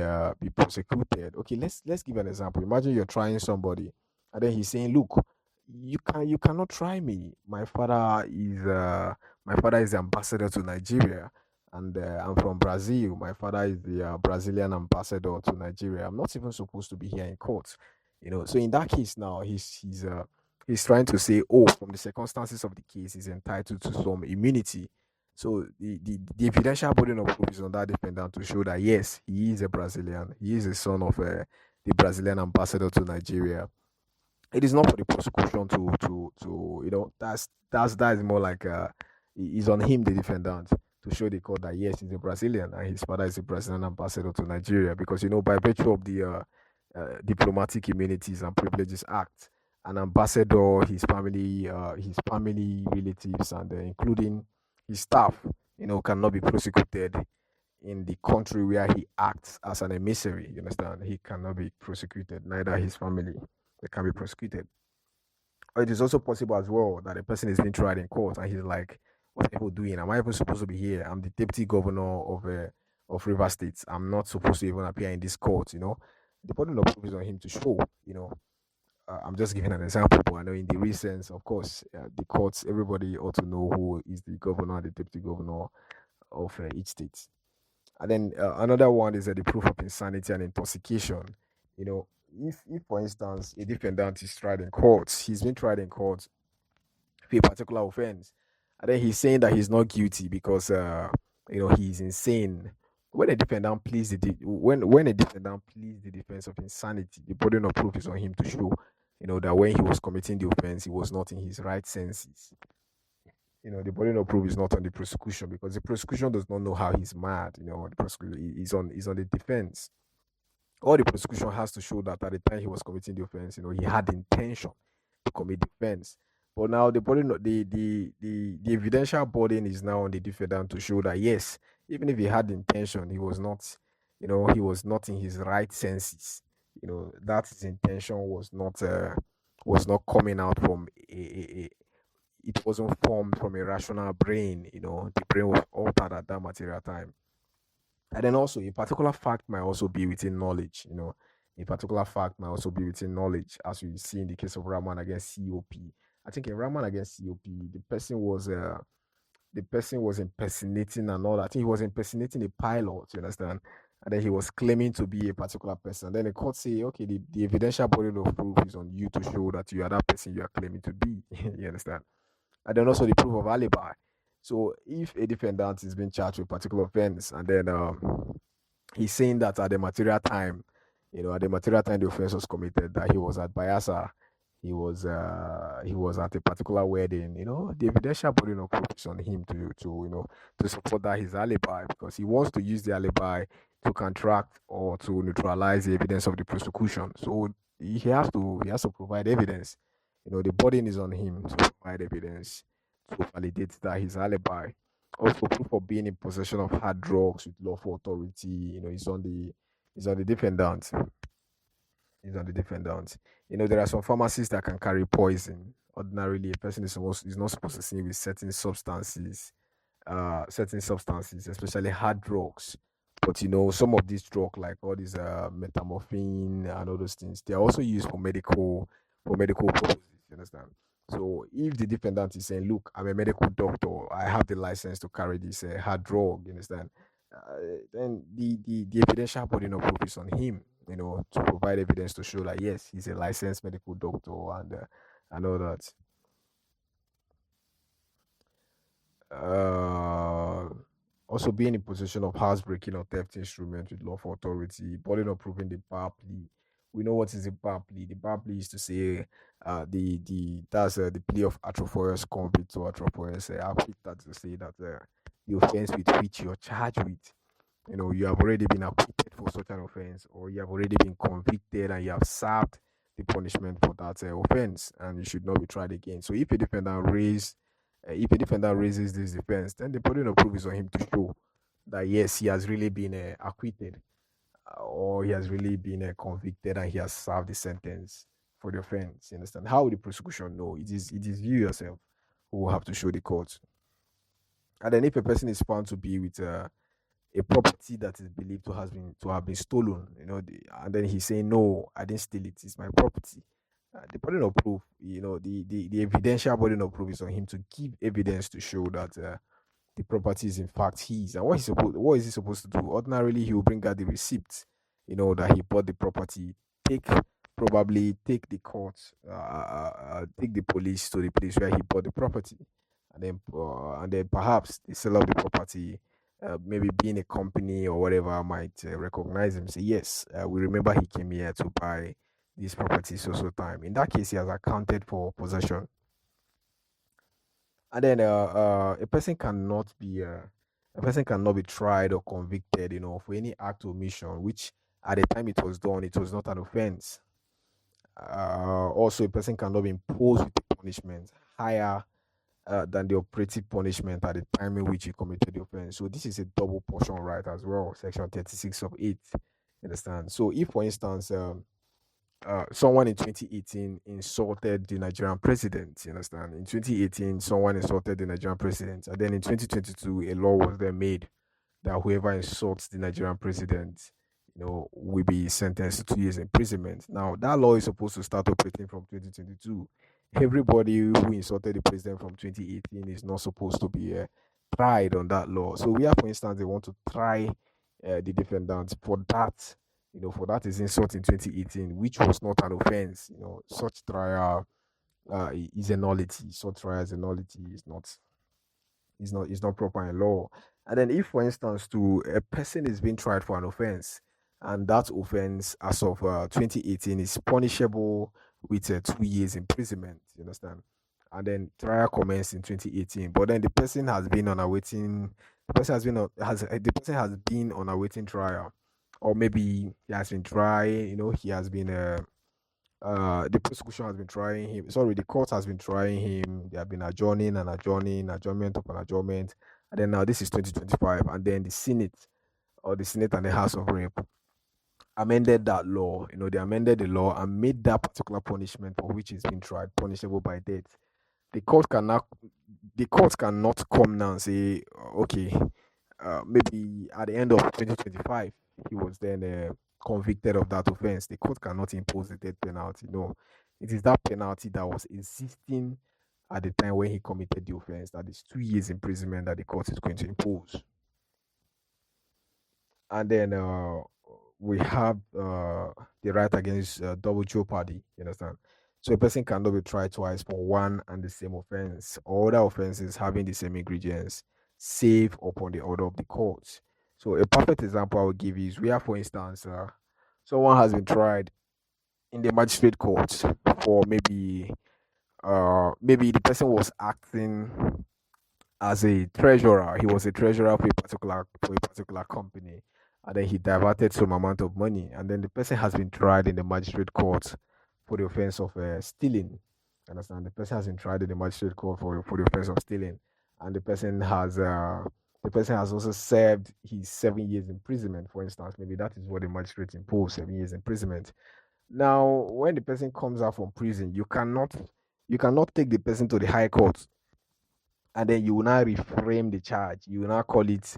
prosecuted. Okay, let's give an example. Imagine you're trying somebody, and then he's saying, "Look, you cannot try me. My father is the ambassador to Nigeria, and I'm from Brazil. My father is the Brazilian ambassador to Nigeria. I'm not even supposed to be here in court. So in that case now, he's trying to say, oh, from the circumstances of the case, he's entitled to some immunity. So the evidential burden of proof is on that defendant to show that yes, he is a Brazilian, he is a son of the Brazilian ambassador to Nigeria. It is not for the prosecution to that is more like is on him, the defendant, to show the court that yes, he's a Brazilian and his father is a Brazilian ambassador to Nigeria, because by virtue of the Diplomatic Immunities and Privileges Act, an ambassador, his family relatives, and including his staff, cannot be prosecuted in the country where he acts as an emissary. You understand? He cannot be prosecuted. Neither his family, they can be prosecuted. Or it is also possible as well that a person is being tried in court and he's like, "What are people doing? Am I even supposed to be here? I'm the deputy governor of River State. I'm not supposed to even appear in this court." The burden of proof is on him to show. I'm just giving an example, but I know in the recent, of course, the courts, everybody ought to know who is the governor and the deputy governor of each state. And then another one is the proof of insanity and intoxication. If for instance a defendant is tried in court, he's been tried in court for a particular offense, and then he's saying that he's not guilty because he's insane. When a defendant pleads when a defendant pleads the defense of insanity, the burden of proof is on him to show, that when he was committing the offense, he was not in his right senses. The burden of proof is not on the prosecution, because the prosecution does not know how he's mad. The prosecution is on the defense. All the prosecution has to show that at the time he was committing the offense, he had the intention to commit the offense. But now the burden, the evidential burden is now on the defendant to show that yes, even if he had the intention, he was not in his right senses. That his intention was not coming out from it wasn't formed from a rational brain. The brain was altered at that material time. And then also, a particular fact might also be within knowledge. A particular fact might also be within knowledge, as we see in the case of Rahman against COP. I think in Rahman against COP, the person was impersonating and all that. I think he was impersonating a pilot. You understand? And then he was claiming to be a particular person. Then the court say, okay, the evidential burden of proof is on you to show that you are that person you are claiming to be. You understand? And then also the proof of alibi. So if a defendant is being charged with a particular offense, and then he's saying that at the material time, the offense was committed, that he was at Bayelsa, he was at a particular wedding, the evidential burden of proof is on him to support that his alibi, because he wants to use the alibi to contract or to neutralize the evidence of the prosecution. So he has to provide evidence. The burden is on him to provide evidence to validate that his alibi. Also, proof of being in possession of hard drugs with lawful authority, is on the defendant. Is on the defendant. There are some pharmacies that can carry poison. Ordinarily, a person is not supposed to see with certain substances, especially hard drugs. But some of these drugs, like all these metamorphine and all those things, they are also used for medical purposes. You understand? So if the defendant is saying, "Look, I'm a medical doctor. I have the license to carry this hard drug," you understand? Then the evidential burden of proof is on him, to provide evidence to show that yes, he's a licensed medical doctor and all that. Uh, Also being in possession of housebreaking or theft instrument with lawful authority, burden of proving the bar plea. We know what is a bar plea. The bar plea is to say the that's the plea of atrophorus convict to atrophorus acquit, that to say that the offense with which you're charged with, you have already been acquitted for such an offense, or you have already been convicted and you have served the punishment for that offense, and you should not be tried again. So if a defendant raises this defense, then the burden of proof is on him to show that yes, he has really been acquitted, or he has really been convicted and he has served the sentence for the offense. You understand? How will the prosecution know? It is you yourself who will have to show the court. And then if a person is found to be with a property that is believed to have been stolen, and then he's saying, "No, I didn't steal it. It's my property." The burden of proof, the evidential burden of proof is on him to give evidence to show that the property is in fact his. And what is he supposed to do? Ordinarily, he will bring out the receipt, that he bought the property, take probably take the police to the place where he bought the property, and then perhaps they sell off the property. Maybe being a company or whatever might recognize him, say yes, we remember he came here to buy this property so time. In that case, he has accounted for possession, and then a person cannot be tried or convicted, for any act or omission which at the time it was done, it was not an offense. Also, a person cannot be imposed with a punishment higher than the operative punishment at the time in which he committed the offense. So this is a double portion right as well, section 36 of 8. Understand? So if, for instance, someone in 2018 insulted the Nigerian president, you understand? In 2018, someone insulted the Nigerian president, and then in 2022, a law was then made that whoever insults the Nigerian president, will be sentenced to 2 years imprisonment. Now, that law is supposed to start operating from 2022. Everybody who insulted the president from 2018 is not supposed to be tried on that law. So, we have, for instance, they want to try the defendant for that. For that is insult in 2018, which was not an offense. Such trial is a nullity. Such trial is a nullity. Is not proper in law. And then if, for instance, to a person is being tried for an offense, and that offense as of 2018 is punishable with 2 years imprisonment, you understand? And then trial commenced in 2018, but then the person has been on a waiting. The person has been on has the person has been on a waiting trial, or maybe he has been trying. He has been the prosecution has been trying him. Sorry, the court has been trying him. They have been adjourning and adjourning, adjournment upon adjournment. And then now this is 2025, and then the Senate and the House of Rep amended that law. They amended the law and made that particular punishment for which he's been tried punishable by death. The court cannot the court cannot come now and say, okay, maybe at the end of 2025, he was then convicted of that offense. The court cannot impose the death penalty. No, it is that penalty that was existing at the time when he committed the offense, that is 2 years imprisonment, that the court is going to impose. And then we have the right against double jeopardy. You understand? So a person cannot be tried twice for one and the same offense, or other offenses having the same ingredients, save upon the order of the court. So a perfect example I will give is where, for instance, someone has been tried in the magistrate court for maybe the person was acting as a treasurer. He was a treasurer for a particular company, and then he diverted some amount of money, and then the person has been tried in the magistrate court for the offense of stealing. Understand? The person has been tried in the magistrate court for the offense of stealing, and the person has also served his 7 years imprisonment. For instance, maybe that is what the magistrate imposed, 7 years imprisonment. Now, when the person comes out from prison, you cannot take the person to the high court, and then you will now reframe the charge. You will now call it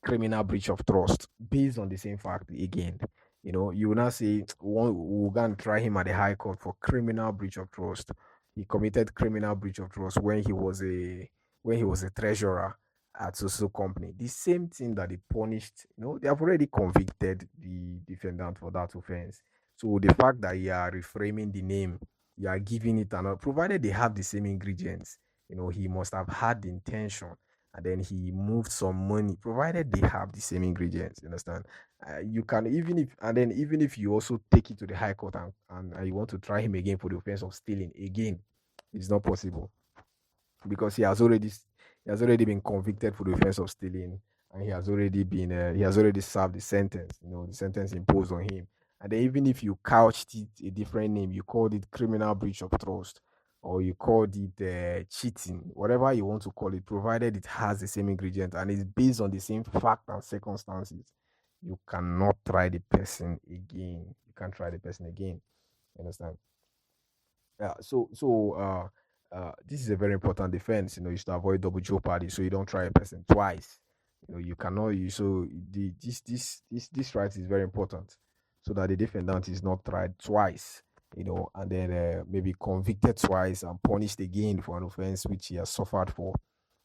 criminal breach of trust based on the same fact again. You will now say we're going to try him at the high court for criminal breach of trust. He committed criminal breach of trust when he was a treasurer at so company. The same thing that they punished. They have already convicted the defendant for that offense. So the fact that you are reframing the name, you are giving it another, provided they have the same ingredients, he must have had the intention, and then he moved some money, provided they have the same ingredients. You understand? You can, even if you also take it to the high court, and you want to try him again for the offense of stealing again, it's not possible, because he has already been convicted for the offense of stealing, and he has already served the sentence. The sentence imposed on him. And then even if you couched it a different name, you called it criminal breach of trust, or you called it cheating, whatever you want to call it, provided it has the same ingredient and is based on the same fact and circumstances, you cannot try the person again. You can't try the person again. You understand? Yeah. So this is a very important defense. You should avoid double jeopardy, so you don't try a person twice. You cannot. This right is very important, so that the defendant is not tried twice. And then maybe convicted twice and punished again for an offense which he has suffered for.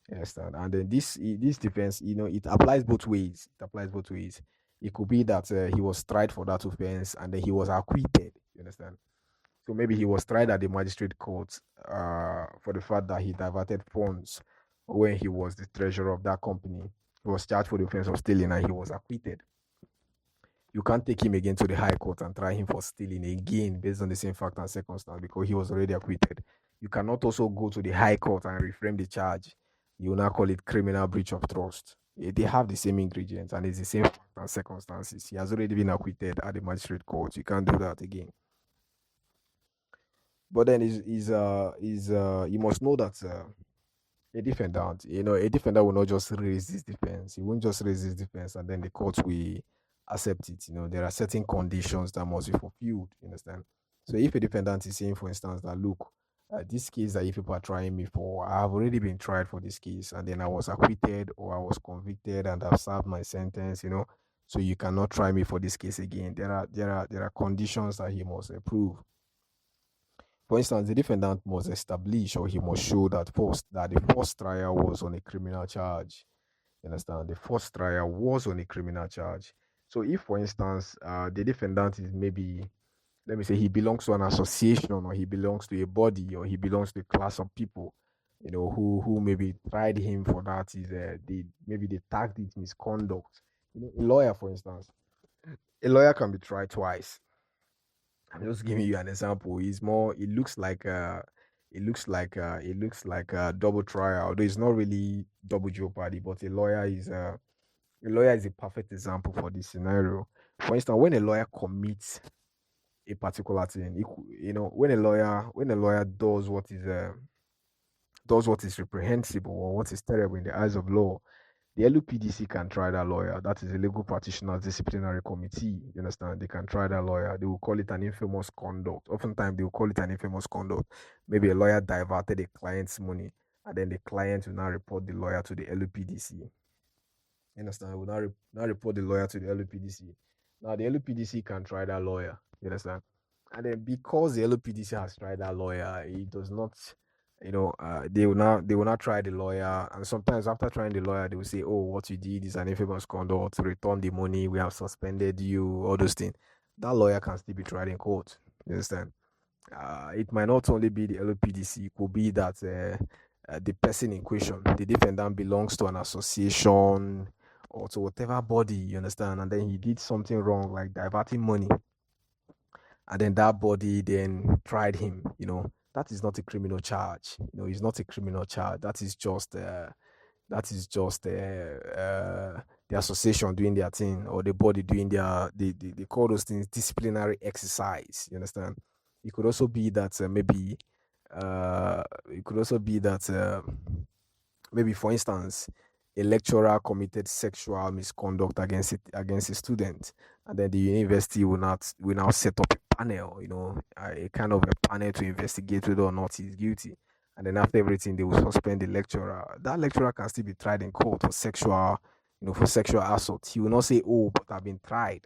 You understand? And then this defense, it applies both ways. It applies both ways. It could be that he was tried for that offense and then he was acquitted. You understand? So maybe he was tried at the magistrate court for the fact that he diverted funds when he was the treasurer of that company. He was charged for the offense of stealing and he was acquitted. You can't take him again to the high court and try him for stealing again based on the same fact and circumstance because he was already acquitted. You cannot also go to the high court and reframe the charge. You will now call it criminal breach of trust. They have the same ingredients and it's the same fact and circumstances. He has already been acquitted at the magistrate court. You can't do that again. But then you must know that a defendant, a defendant will not just raise his defense. He won't just raise his defense and then the court will accept it. There are certain conditions that must be fulfilled. You understand? So if a defendant is saying, for instance, that look, this case that you people are trying me for, I have already been tried for this case, and then I was acquitted or I was convicted and I've served my sentence. So you cannot try me for this case again. There are conditions that he must approve. For instance, the defendant must establish or he must show that the first trial was on a criminal charge. You understand? The first trial was on a criminal charge. So if, for instance, the defendant is maybe, let me say, he belongs to an association or he belongs to a body or he belongs to a class of people, who maybe tried him for that is maybe they tagged it misconduct. A lawyer, for instance, a lawyer can be tried twice. I'm just giving you an example. It's more. It looks like a double trial. Although it's not really double jeopardy, but a lawyer is a perfect example for this scenario. For instance, when a lawyer commits a particular thing, when a lawyer does what is reprehensible or what is terrible in the eyes of law, the LUPDC can try that lawyer. That is a legal practitioners disciplinary committee. You understand? They can try that lawyer. They will call it an infamous conduct. Oftentimes, they will call it an infamous conduct. Maybe a lawyer diverted a client's money, and then the client will now report the lawyer to the LUPDC. You understand? Will now report the lawyer to the LUPDC. Now, the LUPDC can try that lawyer. You understand? And then because the LOPDC has tried that lawyer, it does not, they will not try the lawyer. And sometimes after trying the lawyer, they will say, "Oh, what you did is an infamous conduct. Return the money. We have suspended you." All those things. That lawyer can still be tried in court. You understand? It might not only be the LOPDC. It could be that the person in question, the defendant, belongs to an association or to whatever body. You understand? And then he did something wrong, like diverting money, and then that body then tried him. That is not a criminal charge. It's not a criminal charge. That is just the association doing their thing or the body doing they call those things disciplinary exercise. You understand? It could also be that maybe it could also be that maybe, for instance, a lecturer committed sexual misconduct against a student, and then the university will now set up a panel, a kind of a panel to investigate whether or not he's guilty. And then after everything, they will suspend the lecturer. That lecturer can still be tried in court for sexual assault. He will not say, "Oh, but I've been tried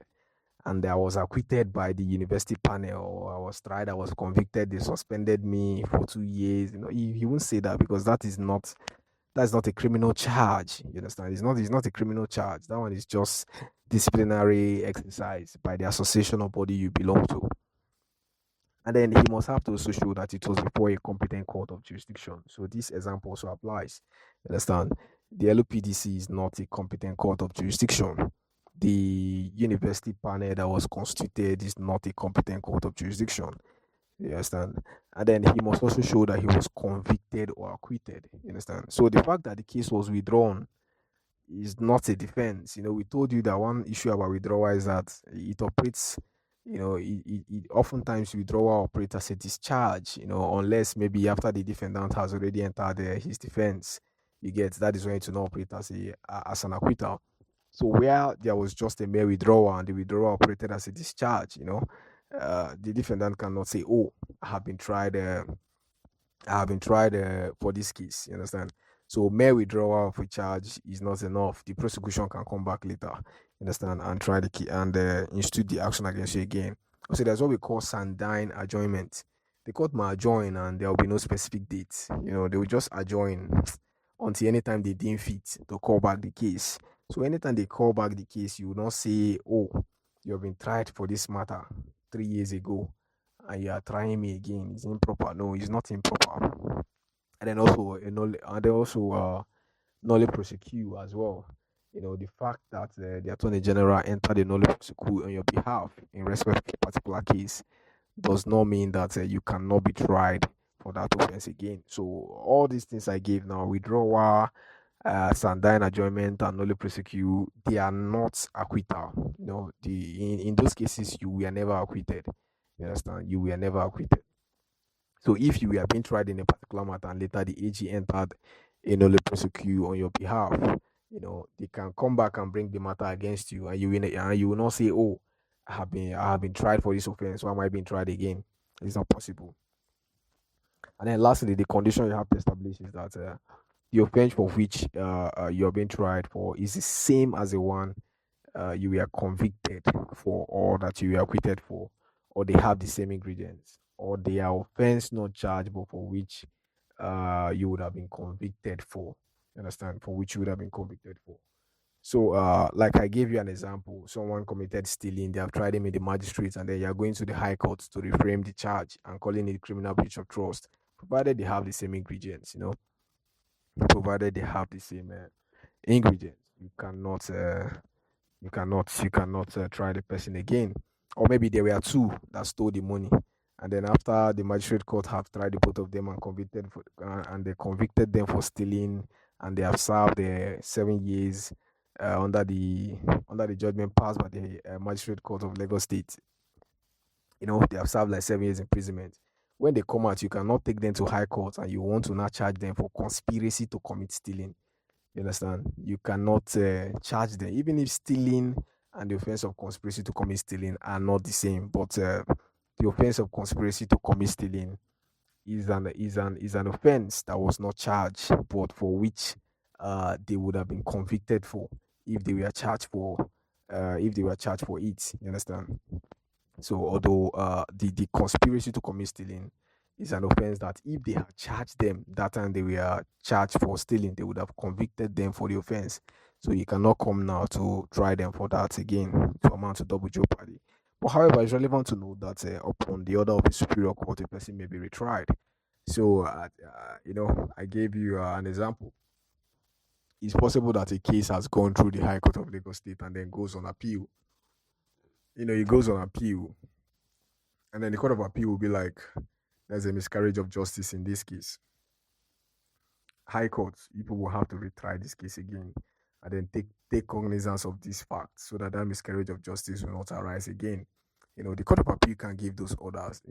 and I was acquitted by the university panel, or I was tried, I was convicted, they suspended me for 2 years." He won't say that because that's not a criminal charge. You understand? It's not a criminal charge. That one is just disciplinary exercise by the association or body you belong to. And then he must have to also show that it was before a competent court of jurisdiction. So this example also applies. You understand? The LOPDC is not a competent court of jurisdiction. The university panel that was constituted is not a competent court of jurisdiction. You understand? And then he must also show that he was convicted or acquitted. You understand? So the fact that the case was withdrawn is not a defense. We told you that one issue about withdrawal is that it operates, it oftentimes withdrawal operates as a discharge, unless maybe after the defendant has already entered his defense. You get that is when it will not operate as an acquittal. So where there was just a mere withdrawal and the withdrawal operated as a discharge, the defendant cannot say, "Oh, I have been tried. For this case." You understand? So mere withdrawal of a charge is not enough. The prosecution can come back later, you understand, and try the key and institute the action against you again. So there's what we call sandine adjournment. The court may adjourn and there will be no specific date. They will just adjourn until anytime they deem fit to call back the case. So anytime they call back the case, you will not say, "Oh, you have been tried for this matter 3 years ago, and you are trying me again. It's improper. No, it's not improper. And then also, and then also, knowledge prosecute as well. The fact that the attorney general entered the knowledge prosecute on your behalf in respect to a particular case does not mean that you cannot be tried for that offense again. So all these things I gave now, withdrawal, Sandyne adjournment, and knowledge prosecute, they are not acquittal. In those cases, you were never acquitted. You understand? You were never acquitted. So if you were being tried in a particular matter and later the AG entered a knowledge prosecute on your behalf, they can come back and bring the matter against you, and you will not say, "Oh, I have been tried for this offense. Why am I being tried again?" It's not possible. And then lastly, the condition you have to establish is that the offense for which you're being tried for is the same as the one you were convicted for, or that you were acquitted for, or they have the same ingredients, or they are offense not chargeable for which you would have been convicted for. You understand? For which you would have been convicted for. So, like I gave you an example, someone committed stealing, they have tried him in the magistrates, and then you are going to the high court to reframe the charge and calling it criminal breach of trust, provided they have the same ingredients, provided they have the same ingredients. You cannot try the person again. Or maybe there were two that stole the money, and then after the magistrate court have tried the both of them and they convicted them for stealing, and they have served 7 years under the judgment passed by the magistrate court of Lagos State. They have served like 7 years imprisonment. When they come out, you cannot take them to high court and you want to now charge them for conspiracy to commit stealing. You understand? You cannot charge them, even if stealing and the offense of conspiracy to commit stealing are not the same. But the offense of conspiracy to commit stealing is an offense that was not charged, but for which they would have been convicted for if they were charged for it. You understand? So although the conspiracy to commit stealing is an offense that if they had charged them that time they were charged for stealing, they would have convicted them for the offense. So you cannot come now to try them for that again to amount to double jeopardy. But however, it's relevant to note that upon the order of a superior court, a person may be retried. So I gave you an example. It's possible that a case has gone through the High Court of Lagos State and then goes on appeal. It goes on appeal, and then the Court of Appeal will be like, there's a miscarriage of justice in this case. High Court, people will have to retry this case again and then take cognizance of this fact so that miscarriage of justice will not arise again. The Court of Appeal can give those orders.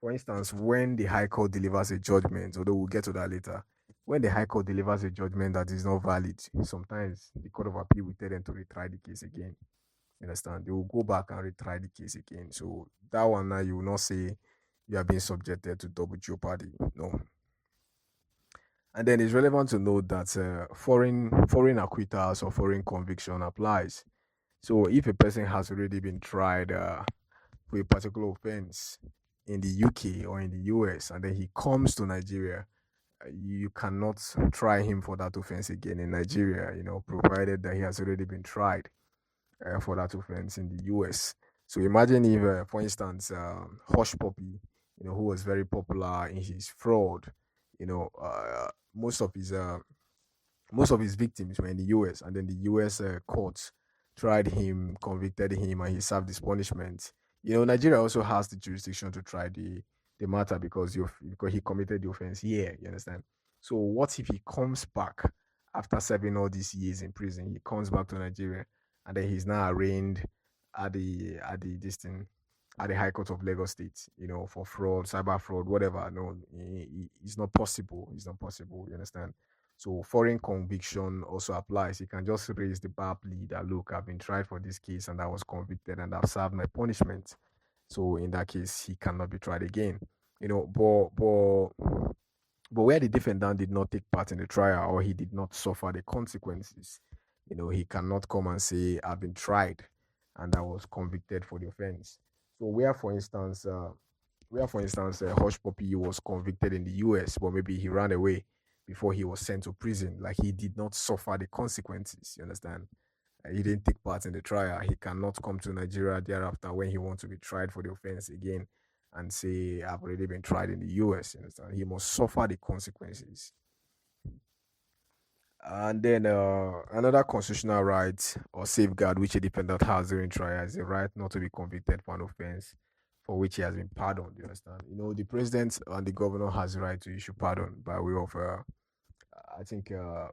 For instance, when the High Court delivers a judgment, although we'll get to that later, when the High Court delivers a judgment that is not valid, sometimes the Court of Appeal will tell them to retry the case again. You understand? They will go back and retry the case again. So that one now, you will not say you are being subjected to double jeopardy. No. And then it's relevant to note that foreign acquittals or foreign conviction applies. So if a person has already been tried for a particular offense in the UK or in the US, and then he comes to Nigeria, you cannot try him for that offense again in Nigeria, provided that he has already been tried for that offense in the US. So imagine if, for instance, Hush Puppy, who was very popular in his fraud, most of his victims were in the US, and then the US courts tried him, convicted him, and he served his punishment. Nigeria also has the jurisdiction to try the matter because he committed the offense here. You understand? So what if he comes back after serving all these years in prison? He comes back to Nigeria, and then he's now arraigned at the High Court of Lagos State, for fraud, cyber fraud, whatever. No, it's not possible. It's not possible. You understand? So foreign conviction also applies. You can just raise the bar plea that, look, I've been tried for this case and I was convicted and I've served my punishment. So in that case, he cannot be tried again. But where the defendant did not take part in the trial or he did not suffer the consequences, he cannot come and say, I've been tried and I was convicted for the offense. So where for instance, Hush Puppy was convicted in the US, but maybe he ran away before he was sent to prison. Like, he did not suffer the consequences. You understand? He didn't take part in the trial. He cannot come to Nigeria thereafter when he wants to be tried for the offense again and say, I've already been tried in the US. You understand? He must suffer the consequences. And then another constitutional right or safeguard which a defendant has during trial is the right not to be convicted for an offense for which he has been pardoned. You understand? The president and the governor has the right to issue pardon by way of, I think,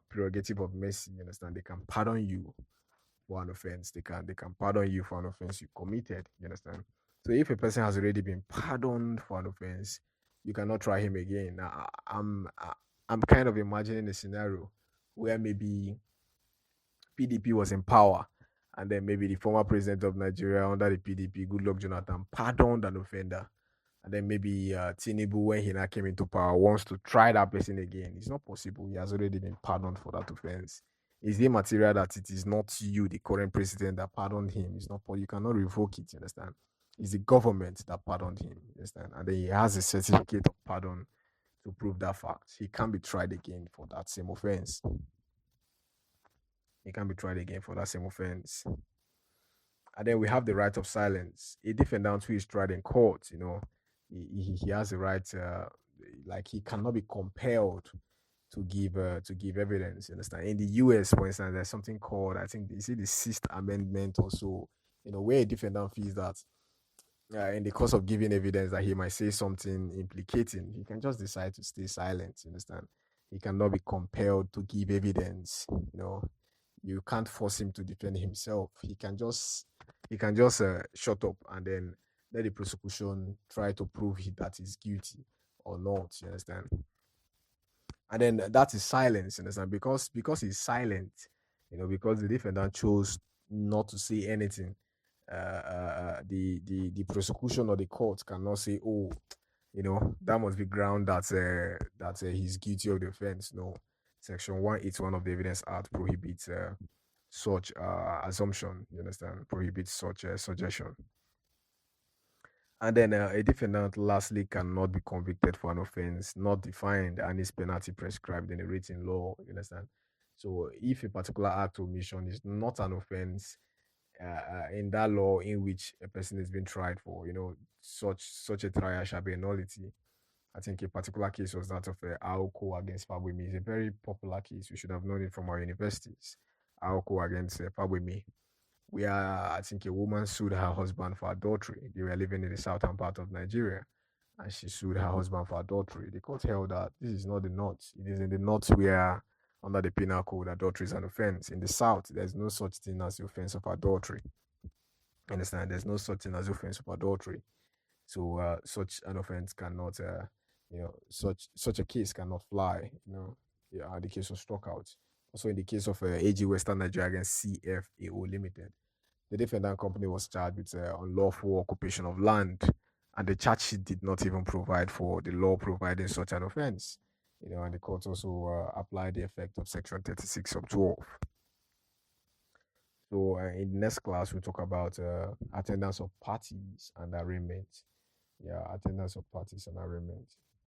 prerogative of mercy. You understand? They can pardon you for an offense. They can pardon you for an offense you committed. You understand? So if a person has already been pardoned for an offense, you cannot try him again. Now, I'm kind of imagining a scenario where maybe PDP was in power, and then maybe the former president of Nigeria under the PDP, Goodluck Jonathan, pardoned an offender, and then maybe Tinubu, when he now came into power, wants to try that person again. It's not possible. He has already been pardoned for that offense. It's the material that it is not you, the current president, that pardoned him. It's not. You cannot revoke it. You understand? It's the government that pardoned him. You understand? And then he has a certificate of pardon to prove that fact. He can't be tried again for that same offense. He can be tried again for that same offense. And then we have the right of silence. A defendant who is tried in court, he has the right, like he cannot be compelled to give evidence. You understand? In the US, for instance, there's something called, I think, is it the Sixth Amendment or so, where a defendant feels that in the course of giving evidence that he might say something implicating, he can just decide to stay silent. You understand? He cannot be compelled to give evidence. You can't force him to defend himself. He can just shut up and then let the prosecution try to prove that he's guilty or not. You understand? And then that is silence. You understand? Because he's silent, because the defendant chose not to say anything. The prosecution or the court cannot say, oh, that must be ground that he's guilty of the offense. No, Section 181 of the Evidence Act prohibits such assumption. You understand? Prohibits such suggestion. And then a defendant, lastly, cannot be convicted for an offense not defined and is penalty prescribed in a written law. You understand? So if a particular act of omission is not an offense in that law in which a person is being tried for, such a trial shall be a nullity. I think a particular case was that of Aoko against Fabwemi. It's a very popular case. We should have known it from our universities. Aoko against Fabwemi, where I think a woman sued her husband for adultery. They were living in the southern part of Nigeria, and she sued her husband for adultery. The court held that this is not the north. It is in the north where, under the penal code, adultery is an offense. In the south, there's no such thing as the offense of adultery. Understand? There's no such thing as the offense of adultery. So such an offense cannot, such a case cannot fly. The case was struck out. Also, in the case of AG Western Nigeria against CFAO Limited, the defendant company was charged with unlawful occupation of land, and the charge sheet did not even provide for the law providing such an offense. And the court also applied the effect of Section 36 sub 12. So in the next class, we'll talk about attendance of parties and arraignment. Yeah, attendance of parties and arraignment.